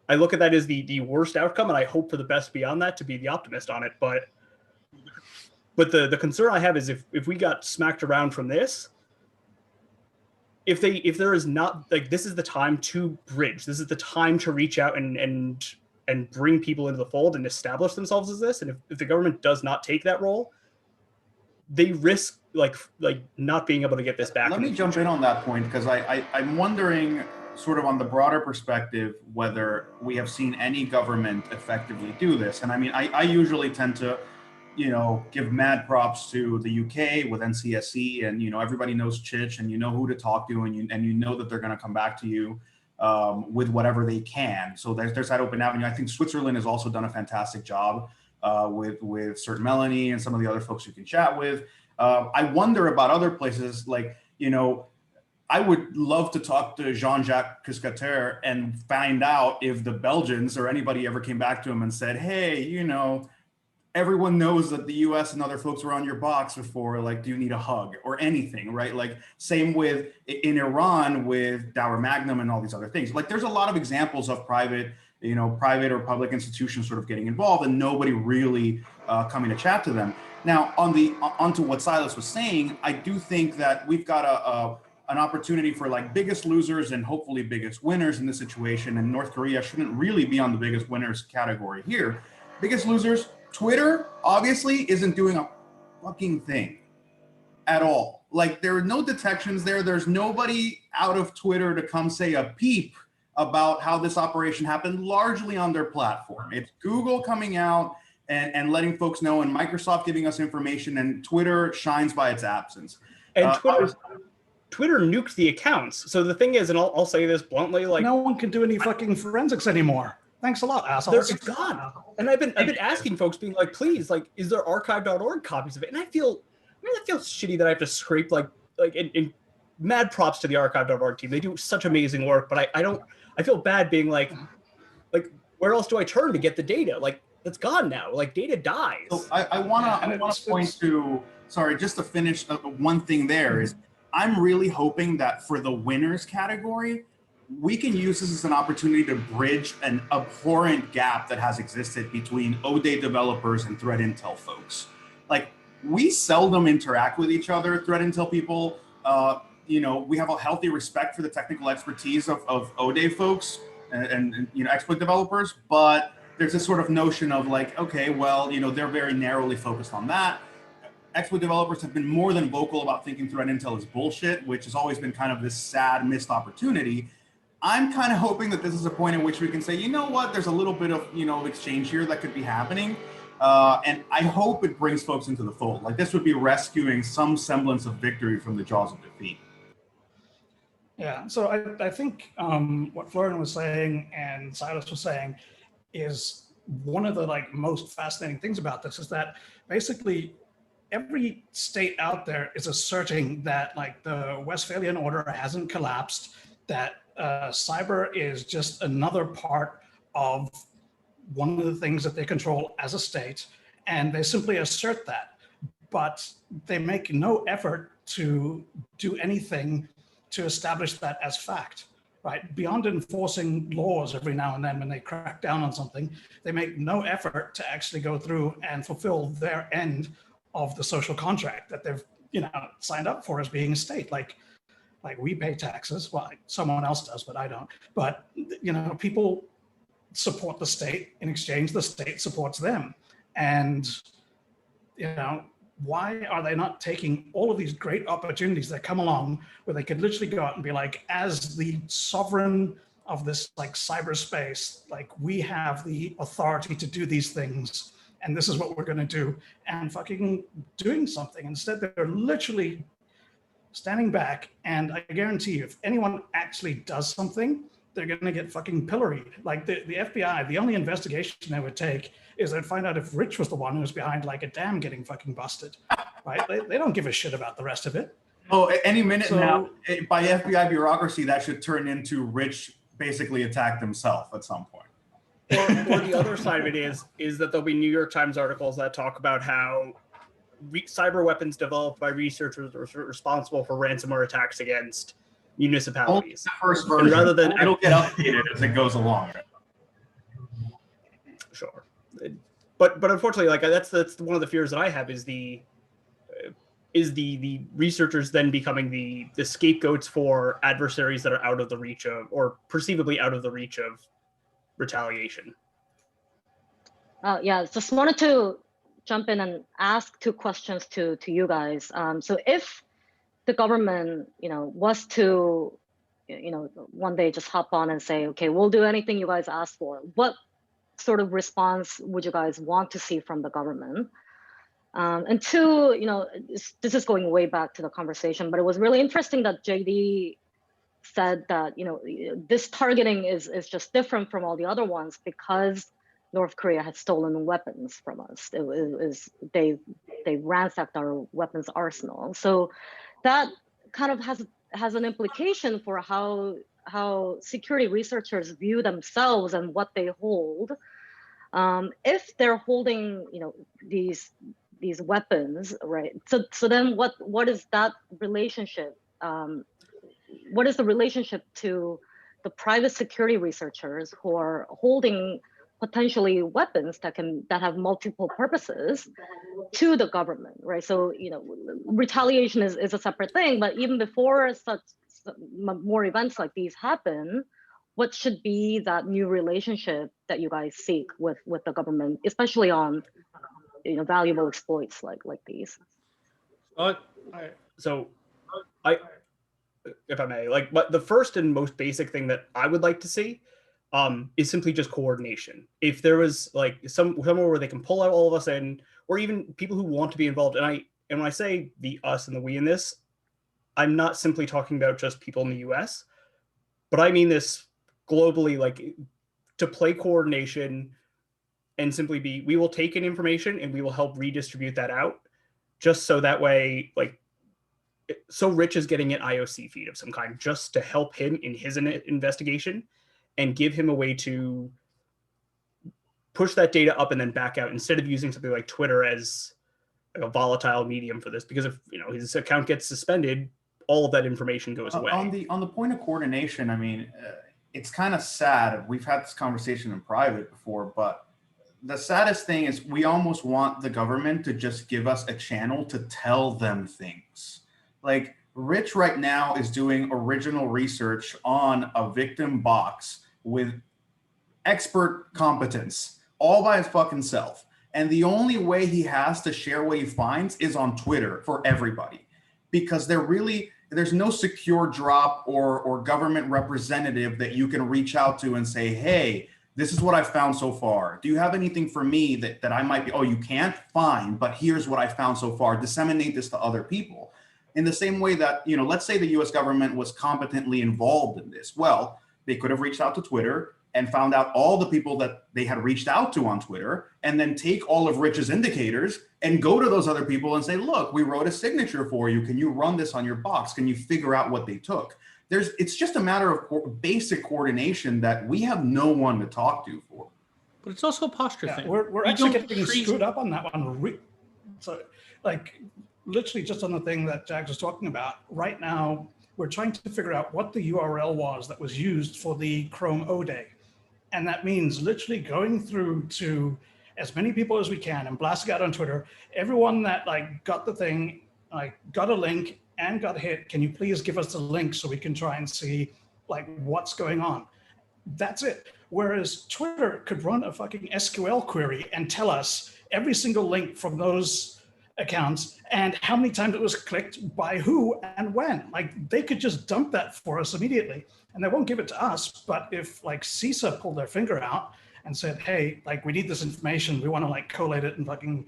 I look at that as the worst outcome, and I hope for the best beyond that, to be the optimist on it. But the concern I have is if we got smacked around from this, if there is not, like, this is the time to bridge. This is the time to reach out and bring people into the fold and establish themselves as this. And if the government does not take that role, they risk like not being able to get this back.
Let me jump in on that point, because I'm wondering, sort of on the broader perspective, whether we have seen any government effectively do this. And I mean, I usually tend to, give mad props to the UK with NCSC, and everybody knows Chich, and who to talk to, and you know that they're going to come back to you with whatever they can. So there's that open avenue. I think Switzerland has also done a fantastic job with Sir Melanie and some of the other folks you can chat with. I wonder about other places, like, I would love to talk to Jean-Jacques Cuscater and find out if the Belgians or anybody ever came back to him and said, hey, everyone knows that the US and other folks were on your box before, like, do you need a hug or anything, right? Like, same with in Iran with Dower Magnum and all these other things. Like, there's a lot of examples of private or public institutions sort of getting involved and nobody really coming to chat to them. Now, onto what Silas was saying, I do think that we've got an opportunity for like biggest losers and hopefully biggest winners in this situation. And North Korea shouldn't really be on the biggest winners category here. Biggest losers, Twitter obviously isn't doing a fucking thing at all. Like, there are no detections there. There's nobody out of Twitter to come say a peep about how this operation happened, largely on their platform. It's Google coming out and letting folks know, and Microsoft giving us information, and Twitter shines by its absence.
And Twitter nuked the accounts. So the thing is, and I'll say this bluntly, like,
no one can do any fucking forensics anymore. Thanks a lot, assholes.
It's gone. And I've been asking folks, being like, please, like, is there archive.org copies of it? And that feels shitty that I have to scrape like in mad props to the archive.org team. They do such amazing work, but I feel bad being like where else do I turn to get the data? Like, it's gone now. Like, data dies.
So I want to point to, sorry, just to finish one thing there is, I'm really hoping that for the winners category, we can use this as an opportunity to bridge an abhorrent gap that has existed between O-Day developers and threat intel folks. Like, we seldom interact with each other, threat intel people. We have a healthy respect for the technical expertise of O-Day folks and exploit developers, but there's this sort of notion of like, okay, well, they're very narrowly focused on that. Exploit developers have been more than vocal about thinking threat intel is bullshit, which has always been kind of this sad missed opportunity. I'm kind of hoping that this is a point in which we can say, you know what, there's a little bit of, exchange here that could be happening. And I hope it brings folks into the fold. Like, this would be rescuing some semblance of victory from the jaws of defeat.
Yeah, so I think what Florian was saying and Silas was saying is one of the most fascinating things about this is that basically every state out there is asserting that the Westphalian Order hasn't collapsed, that cyber is just another part of one of the things that they control as a state, and they simply assert that, but they make no effort to do anything to establish that as fact, right? Beyond enforcing laws every now and then when they crack down on something, they make no effort to actually go through and fulfill their end of the social contract that they've signed up for as being a state. Like we pay taxes. Well, someone else does, but I don't. But people support the state. In exchange, the state supports them. And why are they not taking all of these great opportunities that come along where they could literally go out and be like, as the sovereign of this cyberspace, we have the authority to do these things, and this is what we're going to do, and fucking doing something. Instead, they're literally standing back, and I guarantee you, if anyone actually does something, they're going to get fucking pilloried. Like the FBI, the only investigation they would take is they'd find out if Rich was the one who was behind like a dam getting fucking busted, right? They don't give a shit about the rest of it.
Oh, at any minute
So-
now, by FBI bureaucracy, that should turn into Rich basically attacked himself at some point.
Or the other side of it is that there'll be New York Times articles that talk about how cyber weapons developed by researchers are responsible for ransomware attacks against
Only
municipalities.
the first
And
version.
rather than
It'll get updated as it goes along.
Sure, but unfortunately, like that's one of the fears that I have is the researchers then becoming the scapegoats for adversaries that are out of the reach of, or perceivably out of the reach of, retaliation.
Yeah, just wanted to jump in and ask two questions to you guys. So if the government, was to, one day just hop on and say, okay, we'll do anything you guys ask for, what sort of response would you guys want to see from the government? And two, this is going way back to the conversation, but it was really interesting that JD said that, this targeting is just different from all the other ones because North Korea had stolen weapons from us. They ransacked our weapons arsenal. So that kind of has an implication for how security researchers view themselves and what they hold. If they're holding, these weapons, right? So then what is that relationship? What is the relationship to the private security researchers who are holding potentially weapons that have multiple purposes to the government, right? So retaliation is a separate thing, but even before such more events like these happen, what should be that new relationship that you guys seek with the government, especially on valuable exploits like these?
So if I may, but the first and most basic thing that I would like to see is simply just coordination. If there was somewhere where they can pull out all of us in, or even people who want to be involved, and when I say the us and the we in this, I'm not simply talking about just people in the US, but I mean this globally, to play coordination and simply we will take in information and we will help redistribute that out, just so that way, so Rich is getting an IOC feed of some kind just to help him in his investigation and give him a way to push that data up and then back out, instead of using something like Twitter as a volatile medium for this. Because if his account gets suspended, all of that information goes away.
On the point of coordination, I mean, it's kind of sad. We've had this conversation in private before, but the saddest thing is we almost want the government to just give us a channel to tell them things. Like Rich right now is doing original research on a victim box with expert competence all by his fucking self. And the only way he has to share what he finds is on Twitter for everybody, because there's no secure drop or government representative that you can reach out to and say, hey, this is what I found so far. Do you have anything for me that I might be, oh, you can't? Fine, but here's what I found so far. Disseminate this to other people. In the same way that, let's say the US government was competently involved in this. Well, they could have reached out to Twitter and found out all the people that they had reached out to on Twitter, and then take all of Rich's indicators and go to those other people and say, look, we wrote a signature for you. Can you run this on your box? Can you figure out what they took? It's just a matter of basic coordination that we have no one to talk to for.
But it's also a posture thing.
We're actually getting screwed up on that one. So, literally just on the thing that Jags was talking about, right now, we're trying to figure out what the URL was that was used for the Chrome O Day. And that means literally going through to as many people as we can and blasting out on Twitter, everyone that got the thing, got a link and got hit, can you please give us the link so we can try and see what's going on? That's it. Whereas Twitter could run a fucking SQL query and tell us every single link from those accounts and how many times it was clicked by who and when. They could just dump that for us immediately, and they won't give it to us. But if CISA pulled their finger out and said, hey, we need this information, we want to collate it and fucking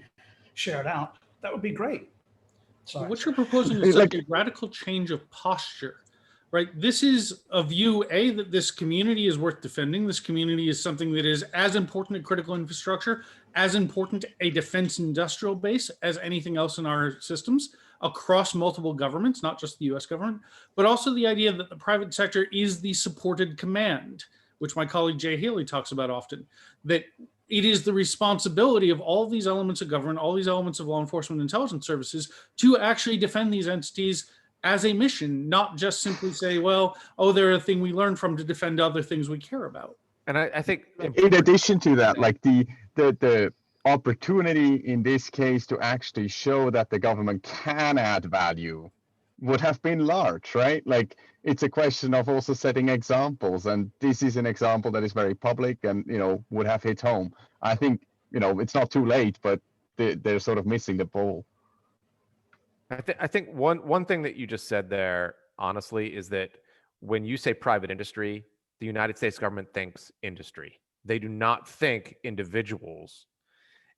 share it out, that would be great. Sorry.
What you're proposing is a radical change of posture. right? This is a view, A, that this community is worth defending. This community is something that is as important to critical infrastructure, as important a defense industrial base as anything else in our systems across multiple governments, not just the US government, but also the idea that the private sector is the supported command, which my colleague Jay Haley talks about often, that it is the responsibility of all these elements of government, all these elements of law enforcement and intelligence services to actually defend these entities as a mission, not just simply say, well, oh, they're a thing we learn from to defend other things we care about.
And I think
in addition to that, like the opportunity in this case to actually show that the government can add value would have been large, right? Like it's a question of also setting examples, and this is an example that is very public and would have hit home. I think it's not too late, but they're sort of missing the ball.
I think one thing that you just said there, honestly, is that when you say private industry, the United States government thinks industry. They do not think individuals.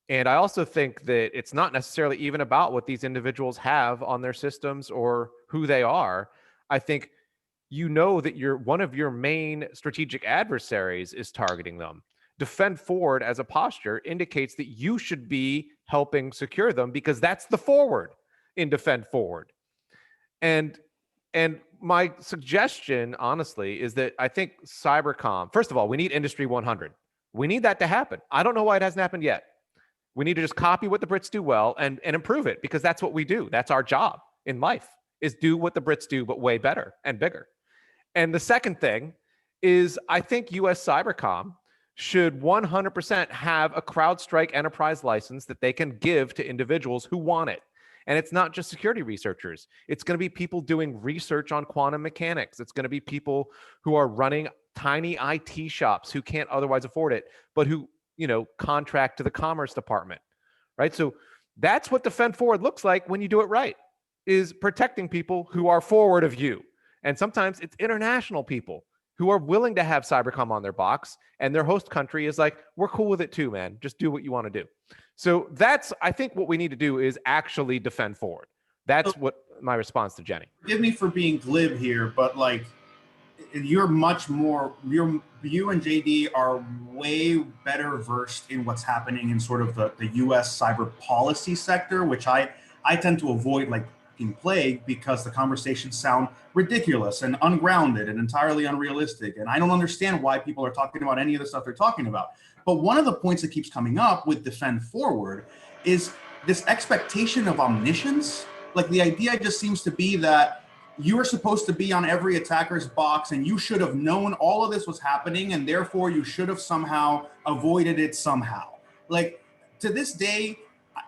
And I also think that it's not necessarily even about what these individuals have on their systems or who they are. I think that one of your main strategic adversaries is targeting them. Defend forward as a posture indicates that you should be helping secure them because that's the forward in defend forward. And my suggestion, honestly, is that I think Cybercom, first of all, we need Industry 100. We need that to happen. I don't know why it hasn't happened yet. We need to just copy what the Brits do well and improve it, because that's what we do. That's our job in life, is do what the Brits do, but way better and bigger. And the second thing is I think US Cybercom should 100% have a CrowdStrike enterprise license that they can give to individuals who want it. And it's not just security researchers. It's going to be people doing research on quantum mechanics. It's going to be people who are running tiny IT shops who can't otherwise afford it, but who, contract to the Commerce Department, right? So that's what Defend Forward looks like when you do it right, is protecting people who are forward of you. And sometimes it's international people who are willing to have Cybercom on their box, and their host country is like, we're cool with it too, man. Just do what you want to do. So I think what we need to do is actually defend forward. That's what my response to Jenny.
Forgive me for being glib here, but like, you're much more, you and JD are way better versed in what's happening in sort of the US cyber policy sector, which I tend to avoid like in plague, because the conversations sound ridiculous and ungrounded and entirely unrealistic. And I don't understand why people are talking about any of the stuff they're talking about. But one of the points that keeps coming up with Defend Forward is this expectation of omniscience. Like the idea just seems to be that you are supposed to be on every attacker's box and you should have known all of this was happening, and therefore you should have somehow avoided it somehow. Like to this day,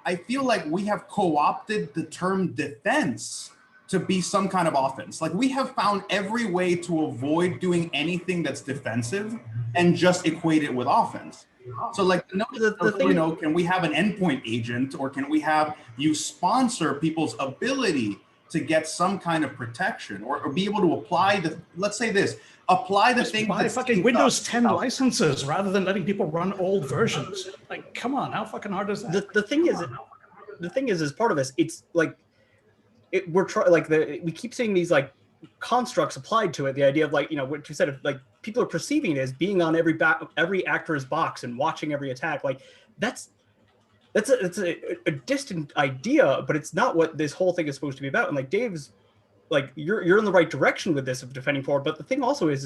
I feel like we have co-opted the term defense to be some kind of offense. Like we have found every way to avoid doing anything that's defensive and just equate it with offense. So like the thing, can we have an endpoint agent, or can we have you sponsor people's ability to get some kind of protection, or be able to apply apply the thing.
Buy fucking Windows 10 licenses rather than letting people run old versions. Like, come on, how fucking hard is that?
The thing is, as part of this, it's like we keep seeing these like constructs applied to it. The idea of like, what you said of like people are perceiving it as being on every actor's box and watching every attack. Like that's a distant idea, but it's not what this whole thing is supposed to be about. And like Dave's, like you're in the right direction with this of defending forward. But the thing also is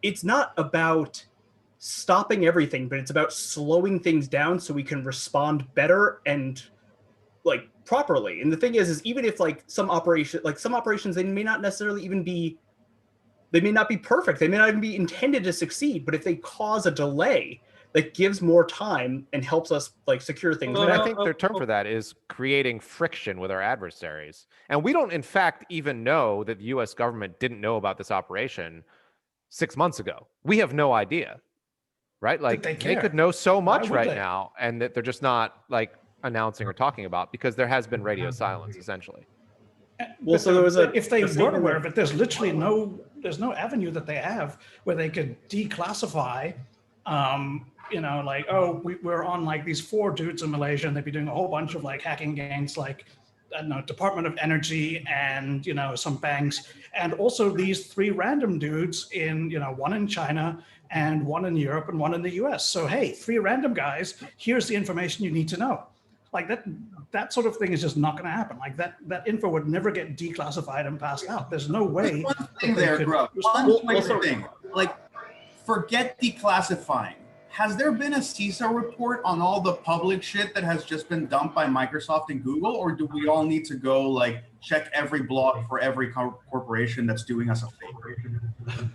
it's not about stopping everything, but it's about slowing things down so we can respond better and like properly. And the thing is even if like some operations, they may not necessarily even be, they may not be perfect. They may not even be intended to succeed, but if they cause a delay, that gives more time and helps us like secure things.
And I think their term for that is creating friction with our adversaries. And we don't, in fact, even know that the US government didn't know about this operation 6 months ago. We have no idea, right? Like they could know so much right now, and that they're just not like announcing or talking about, because there has been radio silence essentially.
Well, so there was if they weren't aware of it, there's literally no avenue that they have where they could declassify like, oh, we're on like these 4 dudes in Malaysia, and they'd be doing a whole bunch of like hacking games, like I don't know, Department of Energy and, some banks, and also these 3 random dudes in, one in China and one in Europe and one in the US. So, hey, 3 random guys, here's the information you need to know. Like that sort of thing is just not going to happen. Like that info would never get declassified and passed out. There's no way.
One thing there, Grub. One quick thing. Like, forget declassifying. Has there been a CISA report on all the public shit that has just been dumped by Microsoft and Google, or do we all need to go like check every blog for every corporation that's doing us a favor?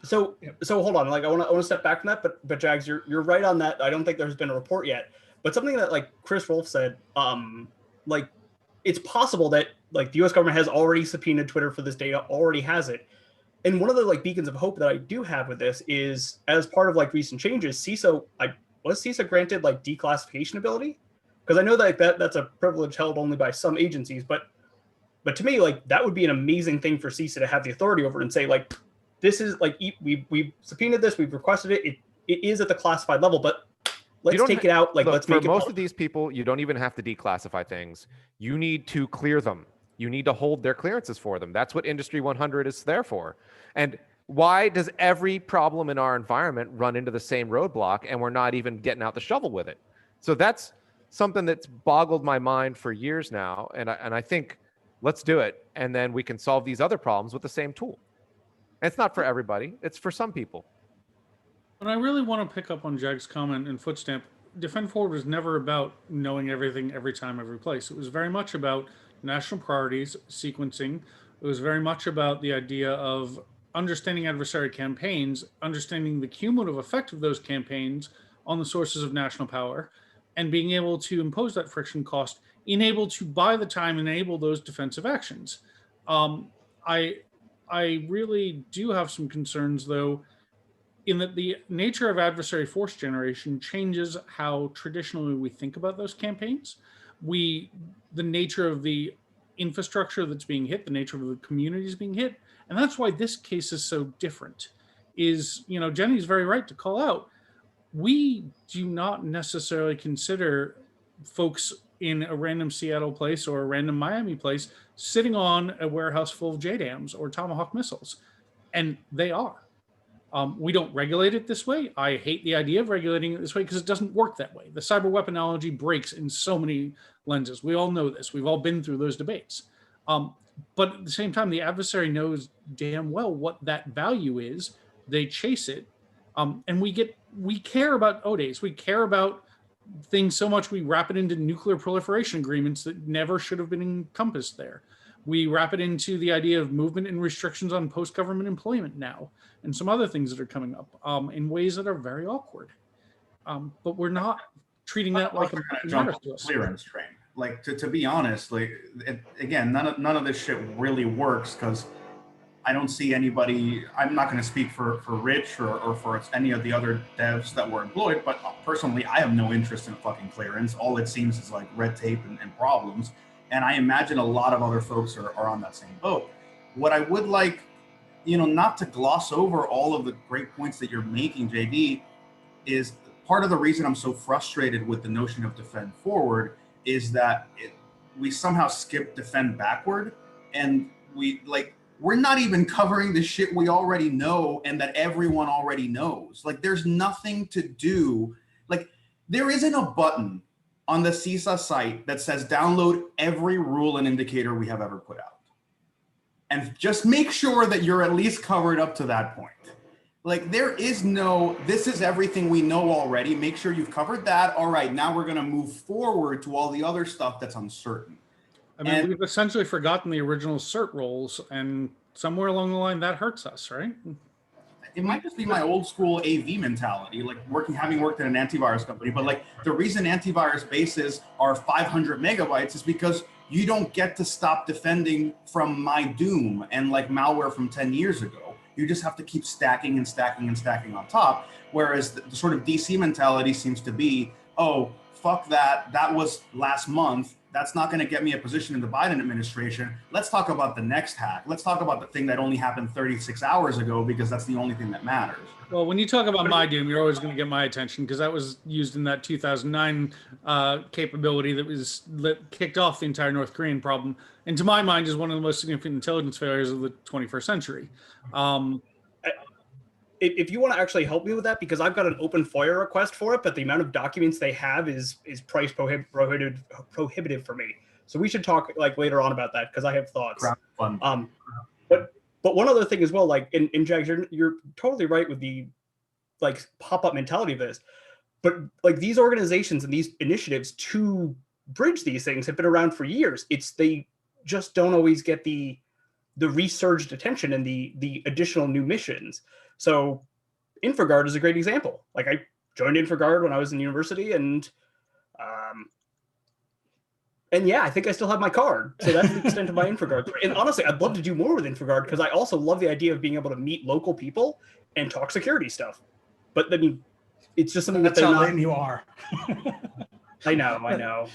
So hold on. Like I want to step back from that, but Jags, you're right on that. I don't think there's been a report yet. But something that like Chris Rolfe said, like it's possible that like the U.S. government has already subpoenaed Twitter for this data, already has it. And one of the like beacons of hope that I do have with this is, as part of like recent changes, was CISA granted like declassification ability? Because I know that that's a privilege held only by some agencies, but to me, like that would be an amazing thing for CISA to have the authority over and say like, this is like we've subpoenaed this, we've requested it. It is at the classified level, but let's take it out. Like, let's make it.
For most of these people, you don't even have to declassify things. You need to clear them. You need to hold their clearances for them. That's what Industry 100 is there for. And why does every problem in our environment run into the same roadblock and we're not even getting out the shovel with it? So that's something that's boggled my mind for years now. And I think let's do it. And then we can solve these other problems with the same tool. And it's not for everybody. It's for some people.
And I really want to pick up on Jag's comment and Footstamp. Defend Forward was never about knowing everything every time, every place. It was very much about national priorities, sequencing. It was very much about the idea of understanding adversary campaigns, understanding the cumulative effect of those campaigns on the sources of national power, and being able to impose that friction cost, enable to buy the time, enable those defensive actions. I really do have some concerns, though, in that the nature of adversary force generation changes how traditionally we think about those campaigns. The nature of the infrastructure that's being hit, the nature of the communities being hit, and that's why this case is so different. Jenny's very right to call out. We do not necessarily consider folks in a random Seattle place or a random Miami place sitting on a warehouse full of JDAMs or Tomahawk missiles, and they are. We don't regulate it this way. I hate the idea of regulating it this way because it doesn't work that way. The cyber weaponology breaks in so many lenses. We all know this. We've all been through those debates. But at the same time, the adversary knows damn well what that value is. They chase it. And we care about ODAs. We care about things so much we wrap it into nuclear proliferation agreements that never should have been encompassed there. We wrap it into the idea of movement and restrictions on post-government employment now, and some other things that are coming up in ways that are very awkward. But we're not treating that like a
clearance train. Like to be honest, like again, none of this shit really works because I don't see anybody. I'm not going to speak for Rich or for any of the other devs that were employed, but personally, I have no interest in fucking clearance. All it seems is like red tape and problems. And I imagine a lot of other folks are on that same boat. What I would like, not to gloss over all of the great points that you're making, JD, is part of the reason I'm so frustrated with the notion of defend forward is that we somehow skip defend backward. And we're not even covering the shit we already know and that everyone already knows. Like, there's nothing to do. Like, there isn't a button on the CISA site that says download every rule and indicator we have ever put out. And just make sure that you're at least covered up to that point. Like, there is no, this is everything we know already. Make sure you've covered that. All right, now we're going to move forward to all the other stuff that's uncertain.
I mean, we've essentially forgotten the original CERT roles, and somewhere along the line that hurts us, right?
It might just be my old school AV mentality, like having worked at an antivirus company. But like the reason antivirus bases are 500 megabytes is because you don't get to stop defending from my doom and like malware from 10 years ago. You just have to keep stacking and stacking and stacking on top. Whereas the sort of DC mentality seems to be, oh, fuck that. That was last month. That's not going to get me a position in the Biden administration. Let's talk about the next hack. Let's talk about the thing that only happened 36 hours ago, because that's the only thing that matters.
Well, when you talk about my doom, you're always going to get my attention, because that was used in that 2009 capability that was kicked off the entire North Korean problem, and to my mind is one of the most significant intelligence failures of the 21st century.
If you want to actually help me with that, because I've got an open FOIA request for it, but the amount of documents they have is price prohibitive for me. So we should talk like later on about that, because I have thoughts. But one other thing as well, like in Jags, you're totally right with the like pop-up mentality of this. But like these organizations and these initiatives to bridge these things have been around for years. They just don't always get the resurged attention and the additional new missions. So InfraGard is a great example. Like I joined InfraGard when I was in university, and yeah, I think I still have my card. So that's the extent of my InfraGard. And honestly, I'd love to do more with InfraGard, because I also love the idea of being able to meet local people and talk security stuff. But I mean, it's just something
That's
that
how lame you are.
I know.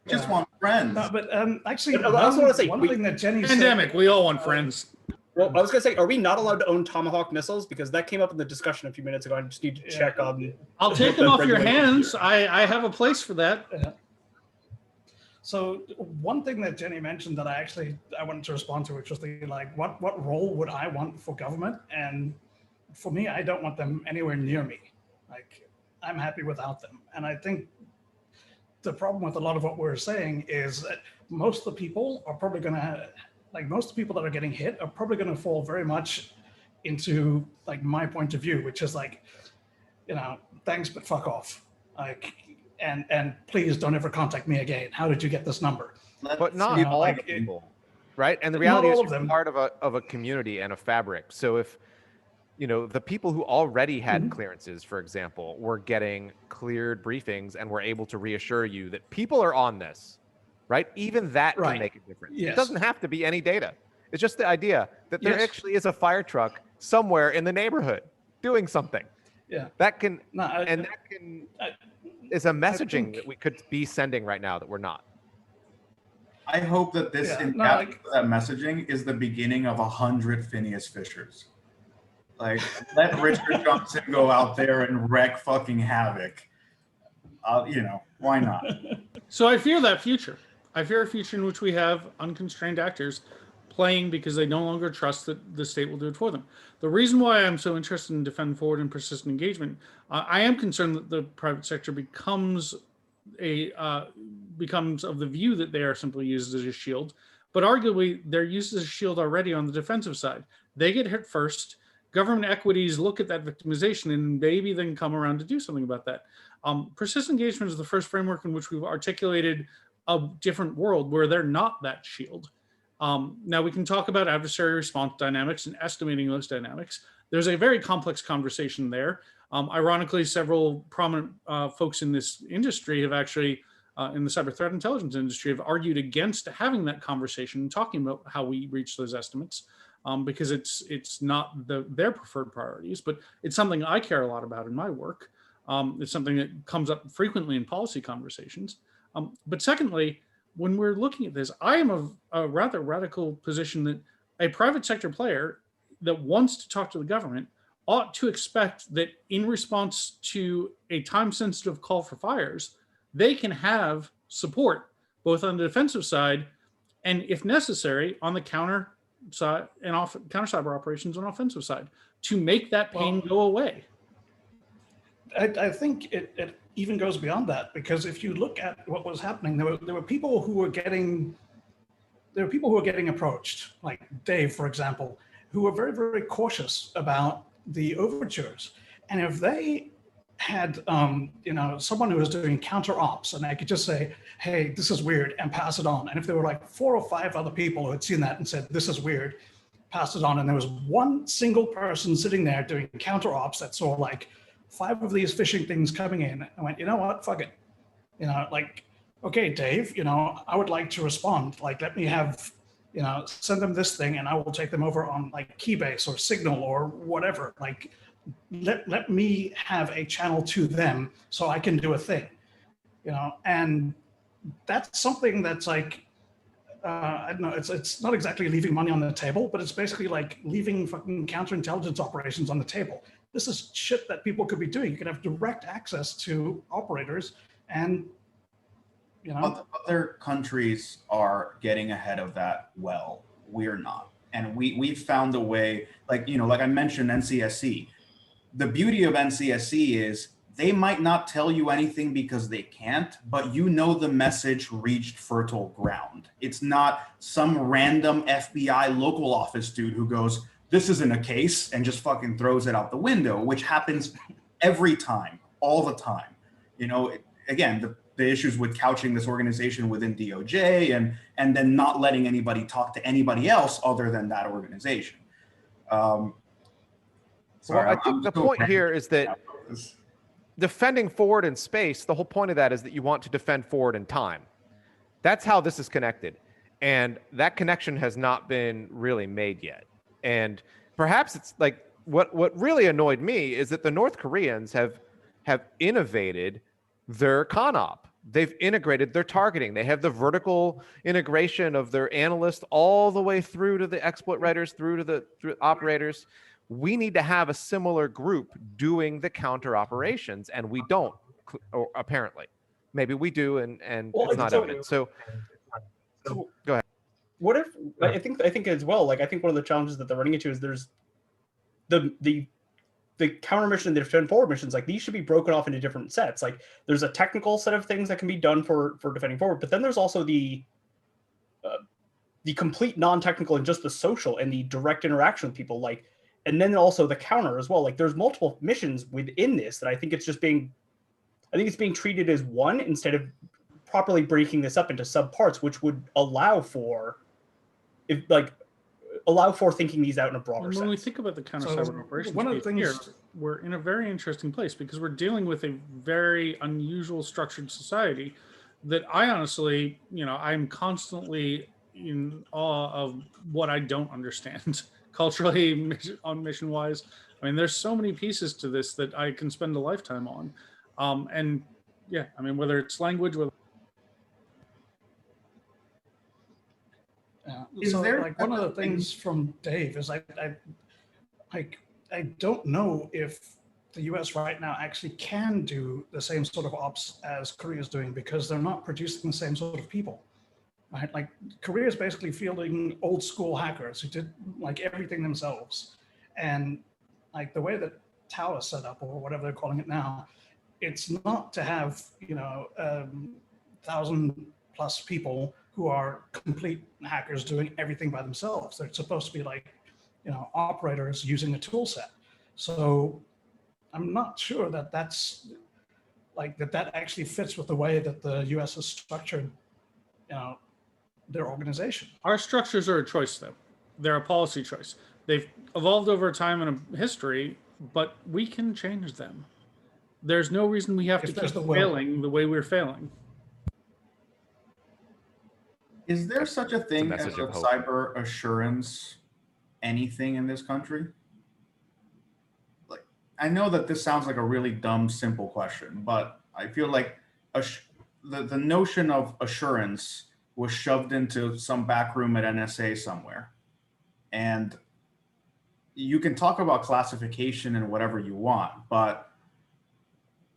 Just want friends.
No, but actually,
I also want to say
one thing that Jenny
Pandemic,
said,
we all want friends.
Well, I was going to say, are we not allowed to own Tomahawk missiles? Because that came up in the discussion a few minutes ago. I just need to check on.
I'll take them off your hands. I have a place for that.
Yeah. So one thing that Jenny mentioned that I wanted to respond to, which was the like, what role would I want for government? And for me, I don't want them anywhere near me. Like, I'm happy without them. And I think the problem with a lot of what we're saying is that most of the people are probably going to most of the people that are getting hit are probably going to fall very much into like my point of view, which is like, thanks, but fuck off. Like, and please don't ever contact me again. How did you get this number?
But not all the people, right? And the reality is you're part of a community and a fabric. So if, the people who already had clearances, for example, were getting cleared briefings and were able to reassure you that people are on this, right? Even that can make a difference.
Yes.
It doesn't have to be any data. It's just the idea that there actually is a fire truck somewhere in the neighborhood doing something.
Yeah.
That can, is a messaging that we could be sending right now that we're not.
I hope that this that messaging is the beginning of 100 Phineas Fishers. Like, let Richard Johnson go out there and wreak fucking havoc. Why not?
So I fear that future. I fear a future in which we have unconstrained actors playing because they no longer trust that the state will do it for them. The reason why I'm so interested in defend forward and persistent engagement, I am concerned that the private sector becomes of the view that they are simply used as a shield, but arguably they're used as a shield already on the defensive side. They get hit first. Government equities look at that victimization and maybe then come around to do something about that. Persistent engagement is the first framework in which we've articulated a different world where they're not that shield. Now we can talk about adversary response dynamics and estimating those dynamics. There's a very complex conversation there. Ironically, several prominent folks in this industry have actually, in the cyber threat intelligence industry, have argued against having that conversation and talking about how we reach those estimates, because it's not their preferred priorities, but it's something I care a lot about in my work. It's something that comes up frequently in policy conversations. But secondly, when we're looking at this, I am of a rather radical position that a private sector player that wants to talk to the government ought to expect that in response to a time-sensitive call for fires, they can have support both on the defensive side and, if necessary, on the counter side and counter cyber operations on offensive side to make that pain go away.
I think it even goes beyond that, because if you look at what was happening, there were people who were getting approached, like Dave, for example, who were very, very cautious about the overtures. And if they had someone who was doing counter ops, and they could just say, hey, this is weird, and pass it on. And if there were like 4 or 5 other people who had seen that and said, this is weird, pass it on. And there was one single person sitting there doing counter ops that saw like 5 of these phishing things coming in. I went, you know what, fuck it. Okay, Dave, I would like to respond. Like, let me have, send them this thing and I will take them over on like Keybase or Signal or whatever. Like, let me have a channel to them so I can do a thing, and that's something that's like, I don't know, it's not exactly leaving money on the table, but it's basically like leaving fucking counterintelligence operations on the table. This is shit that people could be doing. You could have direct access to operators, and
Other countries are getting ahead of that. Well, we're not, and we've found a way. Like like I mentioned, NCSC. The beauty of NCSC is they might not tell you anything because they can't, but the message reached fertile ground. It's not some random FBI local office dude who goes, "This isn't a case," and just fucking throws it out the window, which happens every time, all the time. Again, the issues with couching this organization within DOJ and then not letting anybody talk to anybody else other than that organization.
Well, I think the point here is that defending forward in space, the whole point of that is that you want to defend forward in time. That's how this is connected. And that connection has not been really made yet. And perhaps it's like what really annoyed me is that the North Koreans have innovated their CONOP. They've integrated their targeting. They have the vertical integration of their analysts all the way through to the exploit writers, through operators. We need to have a similar group doing the counter operations, and we don't, or apparently. Maybe we do, and it's not evident. So go ahead.
What if I think as well? Like I think one of the challenges that they're running into is there's the counter mission, the defend forward missions. Like these should be broken off into different sets. Like there's a technical set of things that can be done for defending forward, but then there's also the complete non-technical and just the social and the direct interaction with people. Like. And then also the counter as well. Like there's multiple missions within this that I think it's being treated as one instead of properly breaking this up into subparts, which would allow for thinking these out in a broader sense.
When we think about the counter cyber operations,
one of the things
here, we're in a very interesting place because we're dealing with a very unusual structured society that I honestly, I'm constantly in awe of what I don't understand. Culturally, mission wise, I mean, there's so many pieces to this that I can spend a lifetime on, and yeah, I mean, whether it's language, whether
one of the things from Dave is I don't know if the U.S. right now actually can do the same sort of ops as Korea is doing because they're not producing the same sort of people. Right? Like Korea is basically fielding old school hackers who did like everything themselves. And like the way that Tau is set up or whatever they're calling it now, it's not to have, 1,000+ people who are complete hackers doing everything by themselves. They're supposed to be like, operators using a tool set. So I'm not sure that that's like that actually fits with the way that the US is structured, their organization.
Our structures are a choice, though. They're a policy choice. They've evolved over time in a history, but we can change them. There's no reason we have to keep failing the way we're failing.
Is there such a thing as a
of hope.
cyber assurance anything in this country? Like, I know that this sounds like a really dumb, simple question, but I feel like the notion of assurance was shoved into some back room at NSA somewhere. And you can talk about classification and whatever you want, but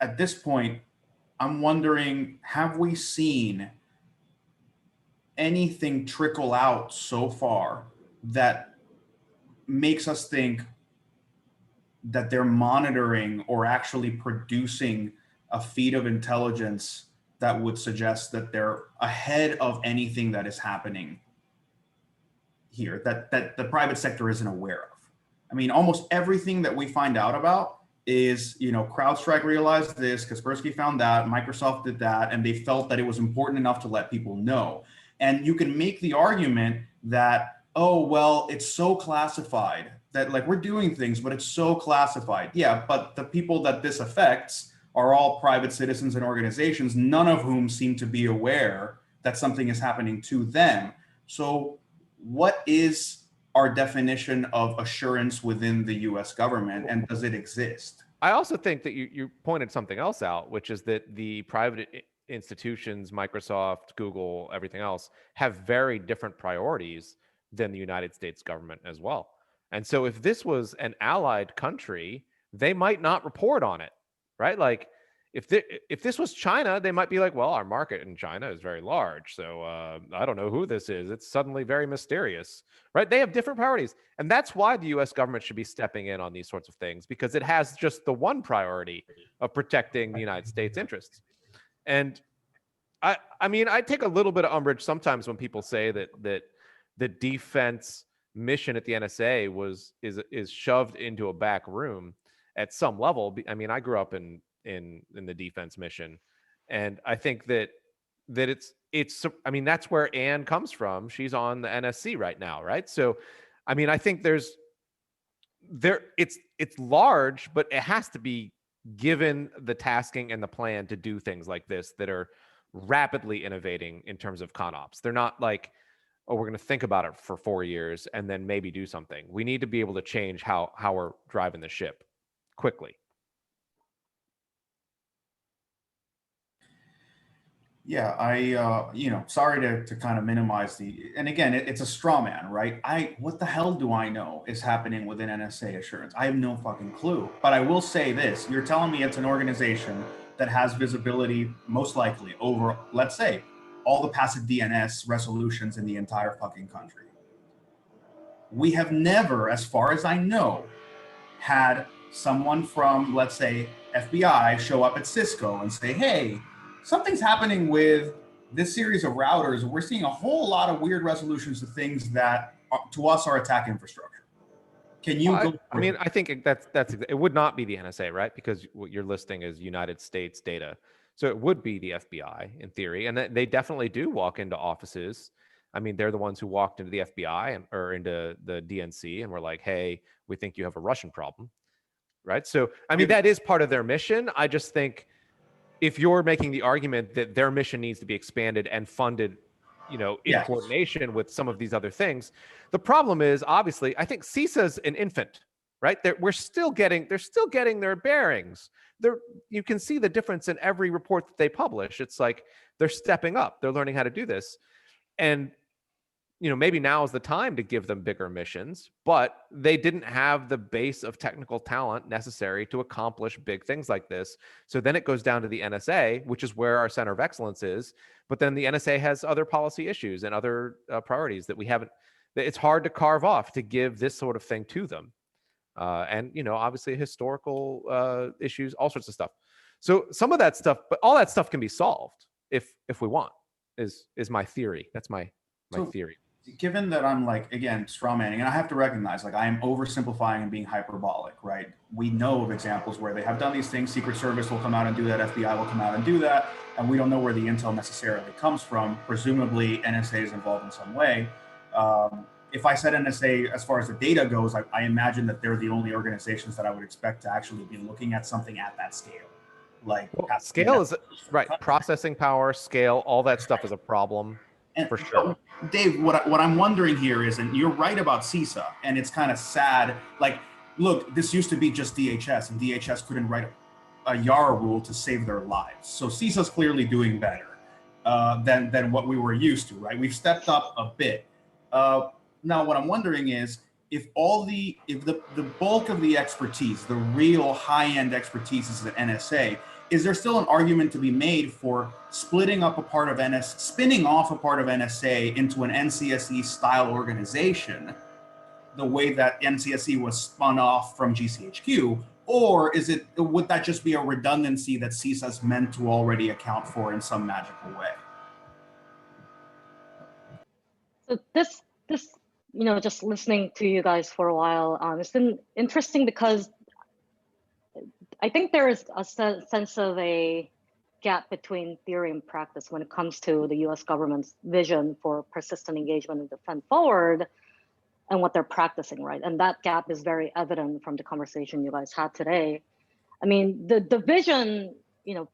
at this point, I'm wondering, have we seen anything trickle out so far that makes us think that they're monitoring or actually producing a feed of intelligence that would suggest that they're ahead of anything that is happening here that the private sector isn't aware of? I mean, almost everything that we find out about is, CrowdStrike realized this, Kaspersky found that, Microsoft did that, and they felt that it was important enough to let people know. And you can make the argument that, oh, well, it's so classified that like we're doing things, but it's so classified. Yeah, but the people that this affects are all private citizens and organizations, none of whom seem to be aware that something is happening to them. So what is our definition of assurance within the US government, and does it exist?
I also think that you pointed something else out, which is that the private institutions, Microsoft, Google, everything else, have very different priorities than the United States government as well. And so if this was an allied country, they might not report on it, right? Like if this was China, they might be like, well, our market in China is very large, so I don't know who this is. It's suddenly very mysterious, right? They have different priorities, and that's why the U.S. government should be stepping in on these sorts of things, because it has just the one priority of protecting the United States interests. And I mean, I take a little bit of umbrage sometimes when people say that the defense mission at the NSA is shoved into a back room at some level. I mean, I grew up in the defense mission, and I think that it's I mean, that's where Anne comes from. She's on the NSC right now, right? So I mean, I think it's large, but it has to be given the tasking and the plan to do things like this that are rapidly innovating in terms of con ops. They're not like, oh, we're going to think about it for 4 years and then maybe do something. We need to be able to change how we're driving the ship quickly.
Yeah, sorry to kind of minimize and again, it's a straw man, right? What the hell do I know is happening within NSA assurance? I have no fucking clue. But I will say this, you're telling me it's an organization that has visibility, most likely, over, let's say, all the passive DNS resolutions in the entire fucking country. We have never, as far as I know, had someone from, let's say, FBI show up at Cisco and say, hey, something's happening with this series of routers. We're seeing a whole lot of weird resolutions to things that to us are attack infrastructure. Can you go?
I mean, I think that's it would not be the NSA, right? Because what you're listing is United States data. So it would be the FBI in theory. And they definitely do walk into offices. I mean, they're the ones who walked into the FBI or into the DNC and were like, hey, we think you have a Russian problem, right? So, I mean, that is part of their mission. I just think if you're making the argument that their mission needs to be expanded and funded, in coordination with some of these other things, the problem is, obviously, I think CISA's an infant, right? They're still getting their bearings. You can see the difference in every report that they publish. It's like they're stepping up. They're learning how to do this. And maybe now is the time to give them bigger missions, but they didn't have the base of technical talent necessary to accomplish big things like this. So then it goes down to the NSA, which is where our center of excellence is. But then the NSA has other policy issues and other priorities that we haven't. It's hard to carve off to give this sort of thing to them. And obviously historical issues, all sorts of stuff. So some of that stuff, but all that stuff can be solved if we want. Is my theory. That's my theory.
Given that I'm again, straw manning, and I have to recognize, I am oversimplifying and being hyperbolic, right? We know of examples where they have done these things. Secret Service will come out and do that. FBI will come out and do that. And we don't know where the intel necessarily comes from. Presumably, NSA is involved in some way. If I said NSA, as far as the data goes, I imagine that they're the only organizations that I would expect to actually be looking at something at that scale.
Scale is right. Processing power, scale, all that stuff is a problem.
And
for sure.
Dave, what I'm wondering here is, and you're right about CISA, and it's kind of sad. Look, this used to be just DHS, and DHS couldn't write a Yara rule to save their lives. So CISA's clearly doing better than what we were used to, right? We've stepped up a bit. Now, what I'm wondering is, if the bulk of the expertise, the real high-end expertise is at NSA, is there still an argument to be made for spinning off a part of NSA into an NCSE style organization, the way that NCSE was spun off from GCHQ, or would that just be a redundancy that CISA's meant to already account for in some magical way?
So this just listening to you guys for a while, it's been interesting because I think there is a sense of a gap between theory and practice when it comes to the US government's vision for persistent engagement and defend forward and what they're practicing, right? And that gap is very evident from the conversation you guys had today. I mean, the vision,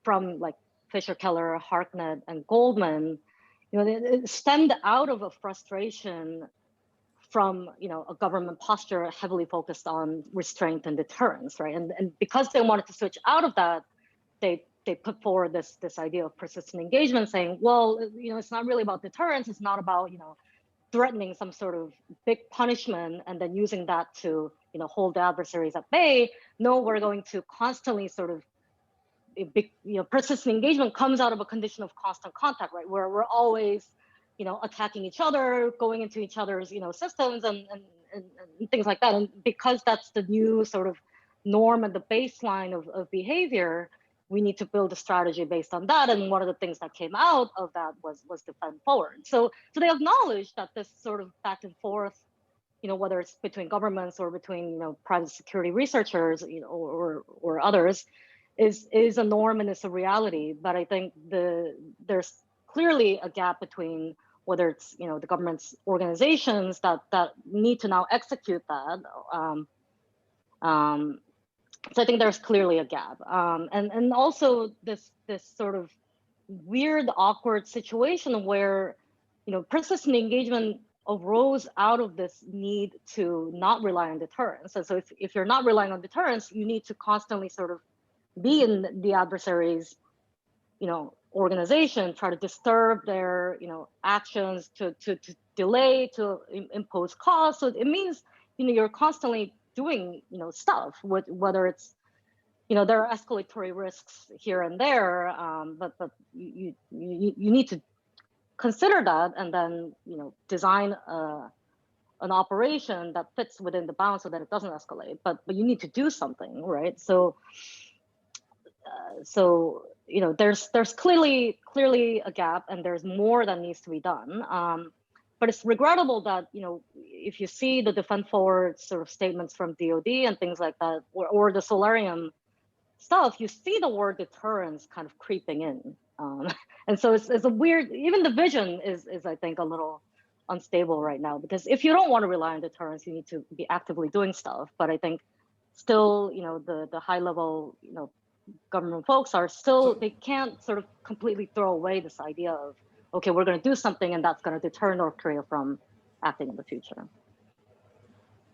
from Fisher, Keller, Harknett, and Goldman, it stemmed out of a frustration from a government posture heavily focused on restraint and deterrence, right? And because they wanted to switch out of that, they they put forward this idea of persistent engagement, saying, well, it's not really about deterrence. It's not about threatening some sort of big punishment and then using that to hold the adversaries at bay. No, we're going to constantly sort of persistent engagement comes out of a condition of constant contact, right? Where we're always attacking each other, going into each other's systems and things like that. And because that's the new sort of norm and the baseline of behavior, we need to build a strategy based on that. And one of the things that came out of that was defend forward. So they acknowledge that this sort of back and forth, whether it's between governments or between private security researchers, or others, is a norm and it's a reality. But I think there's clearly a gap between whether it's the government's organizations that need to now execute that. So I think there's clearly a gap, and also this sort of weird, awkward situation where persistent engagement arose out of this need to not rely on deterrence. And so if you're not relying on deterrence, you need to constantly sort of be in the adversary's organization, try to disturb their actions, to delay, to impose costs. So it means you're constantly doing stuff, whether it's there are escalatory risks here and there, but you need to consider that and then design an operation that fits within the bounds so that it doesn't escalate. But you need to do something, right? So there's clearly a gap, and there's more that needs to be done. But it's regrettable that if you see the defend forward sort of statements from DoD and things like that, or the Solarium stuff, you see the word deterrence kind of creeping in, and so it's a weird. Even the vision is I think a little unstable right now, because if you don't want to rely on deterrence, you need to be actively doing stuff. But I think still, the high level, government folks are still, they can't sort of completely throw away this idea of, okay, we're going to do something and that's going to deter North Korea from acting in the future.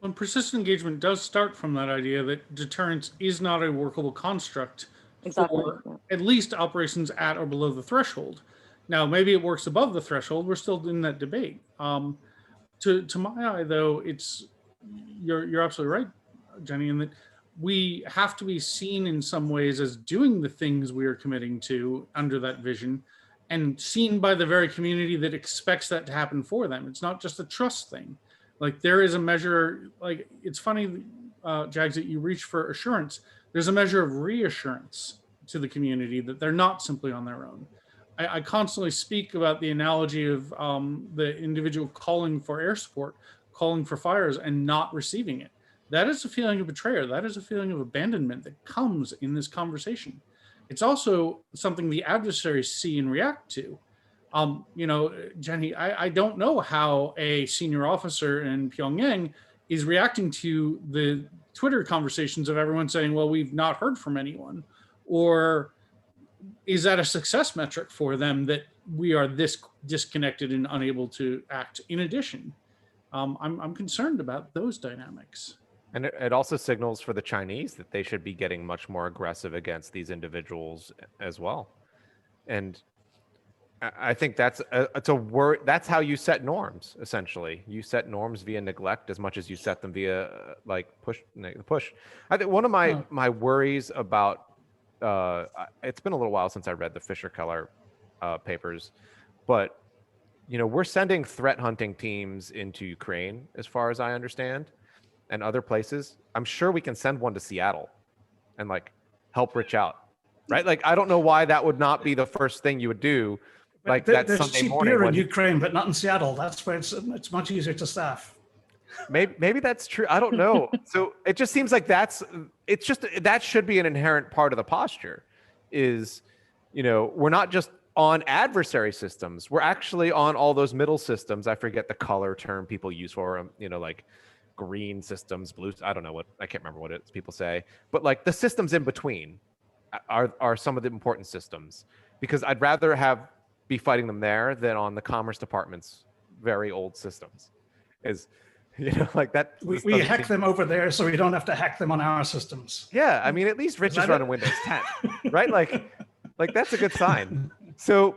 When persistent engagement does start from that idea that deterrence is not a workable construct for at least operations at or below the threshold. Now, maybe it works above the threshold. We're still in that debate. To my eye, though, you're absolutely right, Jenny, in that we have to be seen in some ways as doing the things we are committing to under that vision, and seen by the very community that expects that to happen for them. It's not just a trust thing. Like, there is a measure, like, it's funny, Jags, that you reach for assurance. There's a measure of reassurance to the community that they're not simply on their own. I constantly speak about the analogy of the individual calling for air support, calling for fires and not receiving it. That is a feeling of betrayal. That is a feeling of abandonment that comes in this conversation. It's also something the adversaries see and react to. Jenny, I don't know how a senior officer in Pyongyang is reacting to the Twitter conversations of everyone saying, well, we've not heard from anyone. Or is that a success metric for them that we are this disconnected and unable to act? In addition, I'm concerned about those dynamics.
And it also signals for the Chinese that they should be getting much more aggressive against these individuals as well. And I think that's that's how you set norms. Essentially, you set norms via neglect as much as you set them via push. I think one of my worries about it's been a little while since I read the Fisher-Keller papers, but we're sending threat hunting teams into Ukraine, as far as I understand, and other places. I'm sure we can send one to Seattle and help Rich out, right? I don't know why that would not be the first thing you would do. That Sunday morning
in Ukraine, but not in Seattle. That's where it's much easier to staff.
Maybe that's true. I don't know. So it just seems like that should be an inherent part of the posture. Is we're not just on adversary systems. We're actually on all those middle systems. I forget the color term people use for them. Green systems, blue. I don't know I can't remember what people say. But the systems in between are some of the important systems, because I'd rather be fighting them there than on the Commerce Department's very old systems. That
we hack them over there so we don't have to hack them on our systems.
Yeah, I mean, at least Rich is running Windows 10, right? Like that's a good sign. So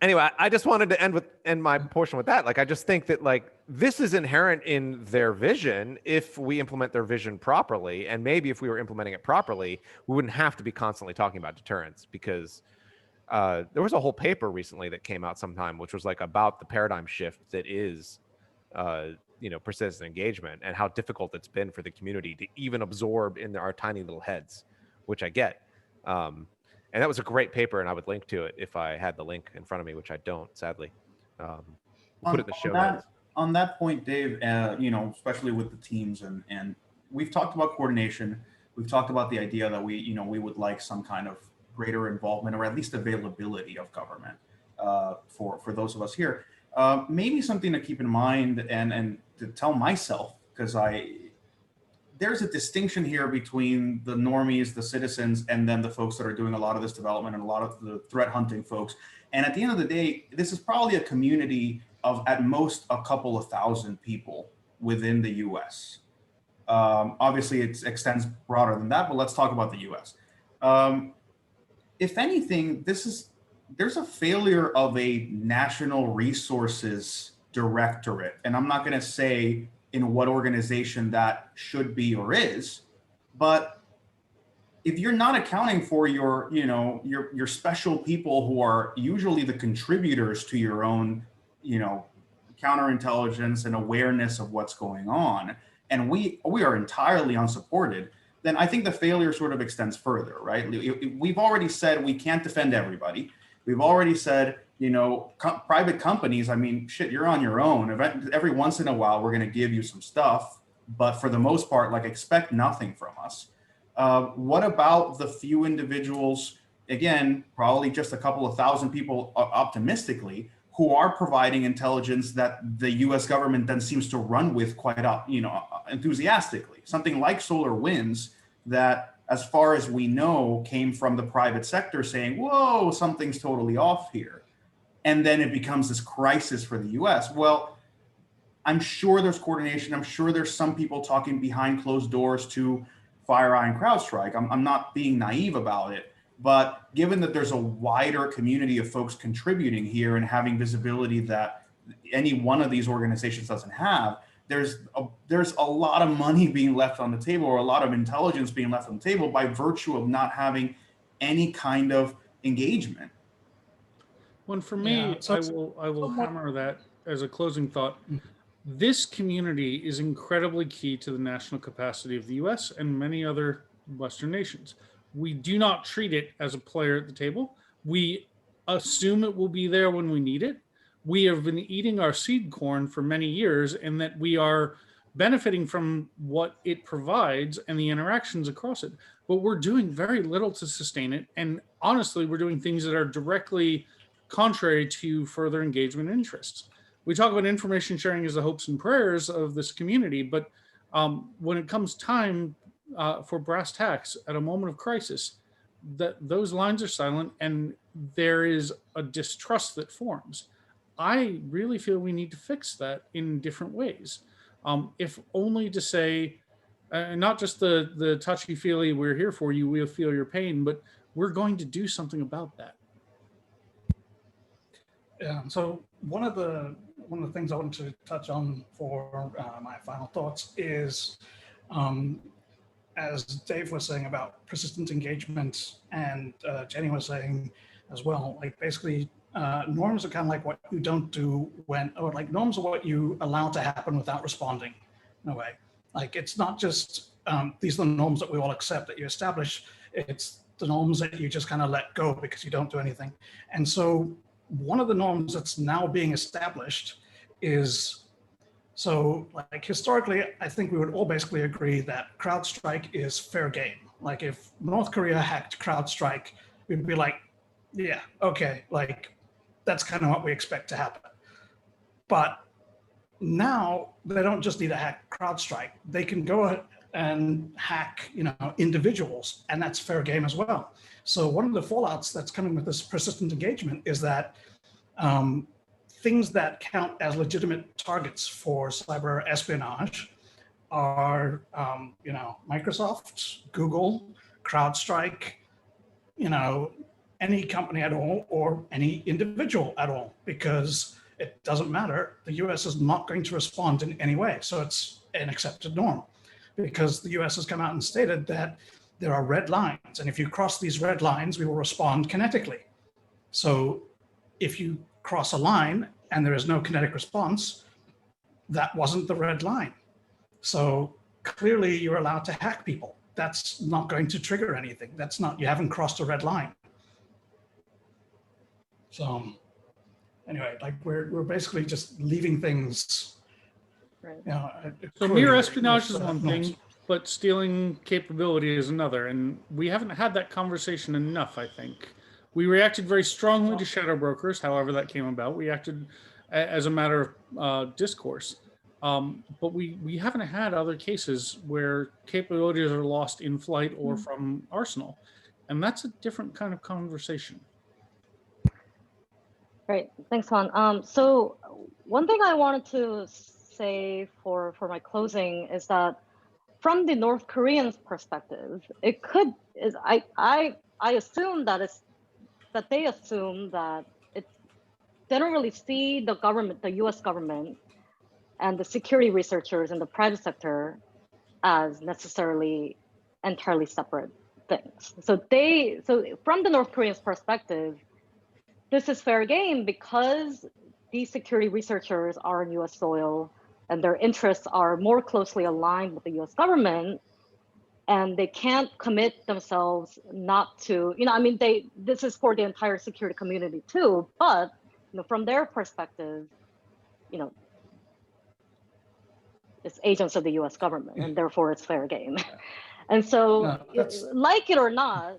anyway, I just wanted to end my portion with that. Like, I just think that like this is inherent in their vision if we implement their vision properly, and maybe if we were implementing it properly, we wouldn't have to be constantly talking about deterrence. Because there was a whole paper recently that came out sometime, which was like about the paradigm shift that is, persistent engagement, and how difficult it's been for the community to even absorb in our tiny little heads, which I get. And that was a great paper, and I would link to it if I had the link in front of me, which I don't, sadly. We'll put it in the show notes.
On that point, Dave, especially with the teams, and we've talked about coordination. We've talked about the idea that we would like some kind of greater involvement or at least availability of government for those of us here. Maybe something to keep in mind and to tell myself, because there's a distinction here between the normies, the citizens, and then the folks that are doing a lot of this development and a lot of the threat hunting folks. And at the end of the day, this is probably a community of at most a couple of thousand people within the US. Obviously, it extends broader than that, but let's talk about the US. If anything, there's a failure of a national resources directorate. And I'm not going to say in what organization that should be or is, but if you're not accounting for your special people who are usually the contributors to your own, counterintelligence and awareness of what's going on, and we are entirely unsupported, then I think the failure sort of extends further, right? We've already said we can't defend everybody. We've already said, private companies, I mean, shit, you're on your own. Every once in a while, we're going to give you some stuff, but for the most part, like, expect nothing from us. What about the few individuals, again, probably just a couple of thousand people optimistically, who are providing intelligence that the US government then seems to run with quite enthusiastically? Something like SolarWinds that, as far as we know, came from the private sector saying, whoa, something's totally off here. And then it becomes this crisis for the US. Well, I'm sure there's coordination. I'm sure there's some people talking behind closed doors to FireEye and CrowdStrike. I'm not being naive about it. But given that there's a wider community of folks contributing here and having visibility that any one of these organizations doesn't have, there's a lot of money being left on the table, or a lot of intelligence being left on the table by virtue of not having any kind of engagement.
Well, for me, I will hammer that as a closing thought. This community is incredibly key to the national capacity of the US and many other Western nations. We do not treat it as a player at the table. We assume it will be there when we need it. We have been eating our seed corn for many years, and that we are benefiting from what it provides and the interactions across it. But we're doing very little to sustain it. And honestly, we're doing things that are directly contrary to further engagement interests. We talk about information sharing as the hopes and prayers of this community, but when it comes time for brass tacks at a moment of crisis, those lines are silent, and there is a distrust that forms. I really feel we need to fix that in different ways. If only to say, not just the touchy-feely, we're here for you, we'll feel your pain, but we're going to do something about that.
Yeah, so one of the things I want to touch on for my final thoughts is, as Dave was saying about persistent engagement, and Jenny was saying as well, like basically norms are kind of like what you don't do norms are what you allow to happen without responding, in a way. Like, it's not just these are the norms that we all accept that you establish, it's the norms that you just kind of let go because you don't do anything. And so one of the norms that's now being established is, so like historically, I think we would all basically agree that CrowdStrike is fair game. Like, if North Korea hacked CrowdStrike, we'd be like, yeah, okay, like that's kind of what we expect to happen. But now they don't just need to hack CrowdStrike. They can go and hack, individuals, and that's fair game as well. So one of the fallouts that's coming with this persistent engagement is that things that count as legitimate targets for cyber espionage are, Microsoft, Google, CrowdStrike, any company at all or any individual at all, because it doesn't matter. The US is not going to respond in any way. So it's an accepted norm, because the US has come out and stated that there are red lines. And if you cross these red lines, we will respond kinetically. So if you cross a line and there is no kinetic response, that wasn't the red line. So clearly you're allowed to hack people. That's not going to trigger anything. That's not, you haven't crossed a red line. So anyway, like we're basically just leaving things.
Right.
You know,
So mere espionage is one thing, but stealing capability is another. And we haven't had that conversation enough, I think. We reacted very strongly to shadow brokers, however that came about. We acted as a matter of discourse. But we haven't had other cases where capabilities are lost in flight or from Arsenal. And that's a different kind of conversation.
Great, thanks, Juan. So one thing I wanted to say for my closing is that from the North Koreans' perspective, it could is I assume that they assume that they don't really see the government, the U.S. government, and the security researchers in the private sector as necessarily entirely separate things. So from the North Koreans' perspective, this is fair game because these security researchers are on US soil and their interests are more closely aligned with the US government, and they can't commit themselves not to, this is for the entire security community too, but from their perspective, it's agents of the US government and therefore it's fair game. And so like it or not,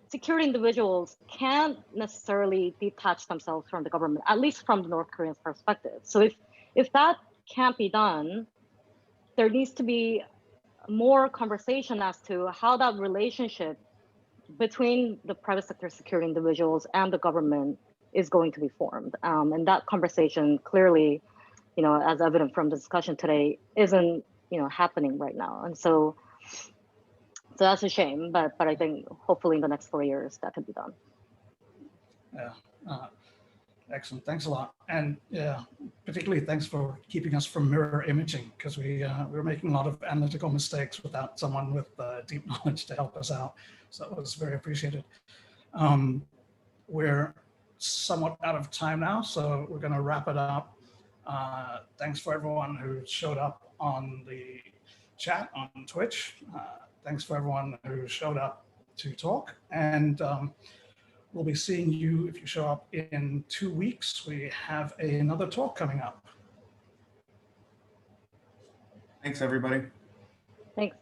security individuals can't necessarily detach themselves from the government, at least from the North Koreans' perspective. So if that can't be done, there needs to be more conversation as to how that relationship between the private sector security individuals and the government is going to be formed. And that conversation clearly, as evident from the discussion today, isn't, happening right now. And so that's a shame, but I think hopefully in the next 4 years that can be done.
Yeah, excellent. Thanks a lot. And yeah, particularly thanks for keeping us from mirror imaging, because we were making a lot of analytical mistakes without someone with deep knowledge to help us out. So that was very appreciated. We're somewhat out of time now, so we're going to wrap it up. Thanks for everyone who showed up on the chat on Twitch. Thanks for everyone who showed up to talk. And we'll be seeing you if you show up in 2 weeks. We have another talk coming up.
Thanks, everybody.
Thanks.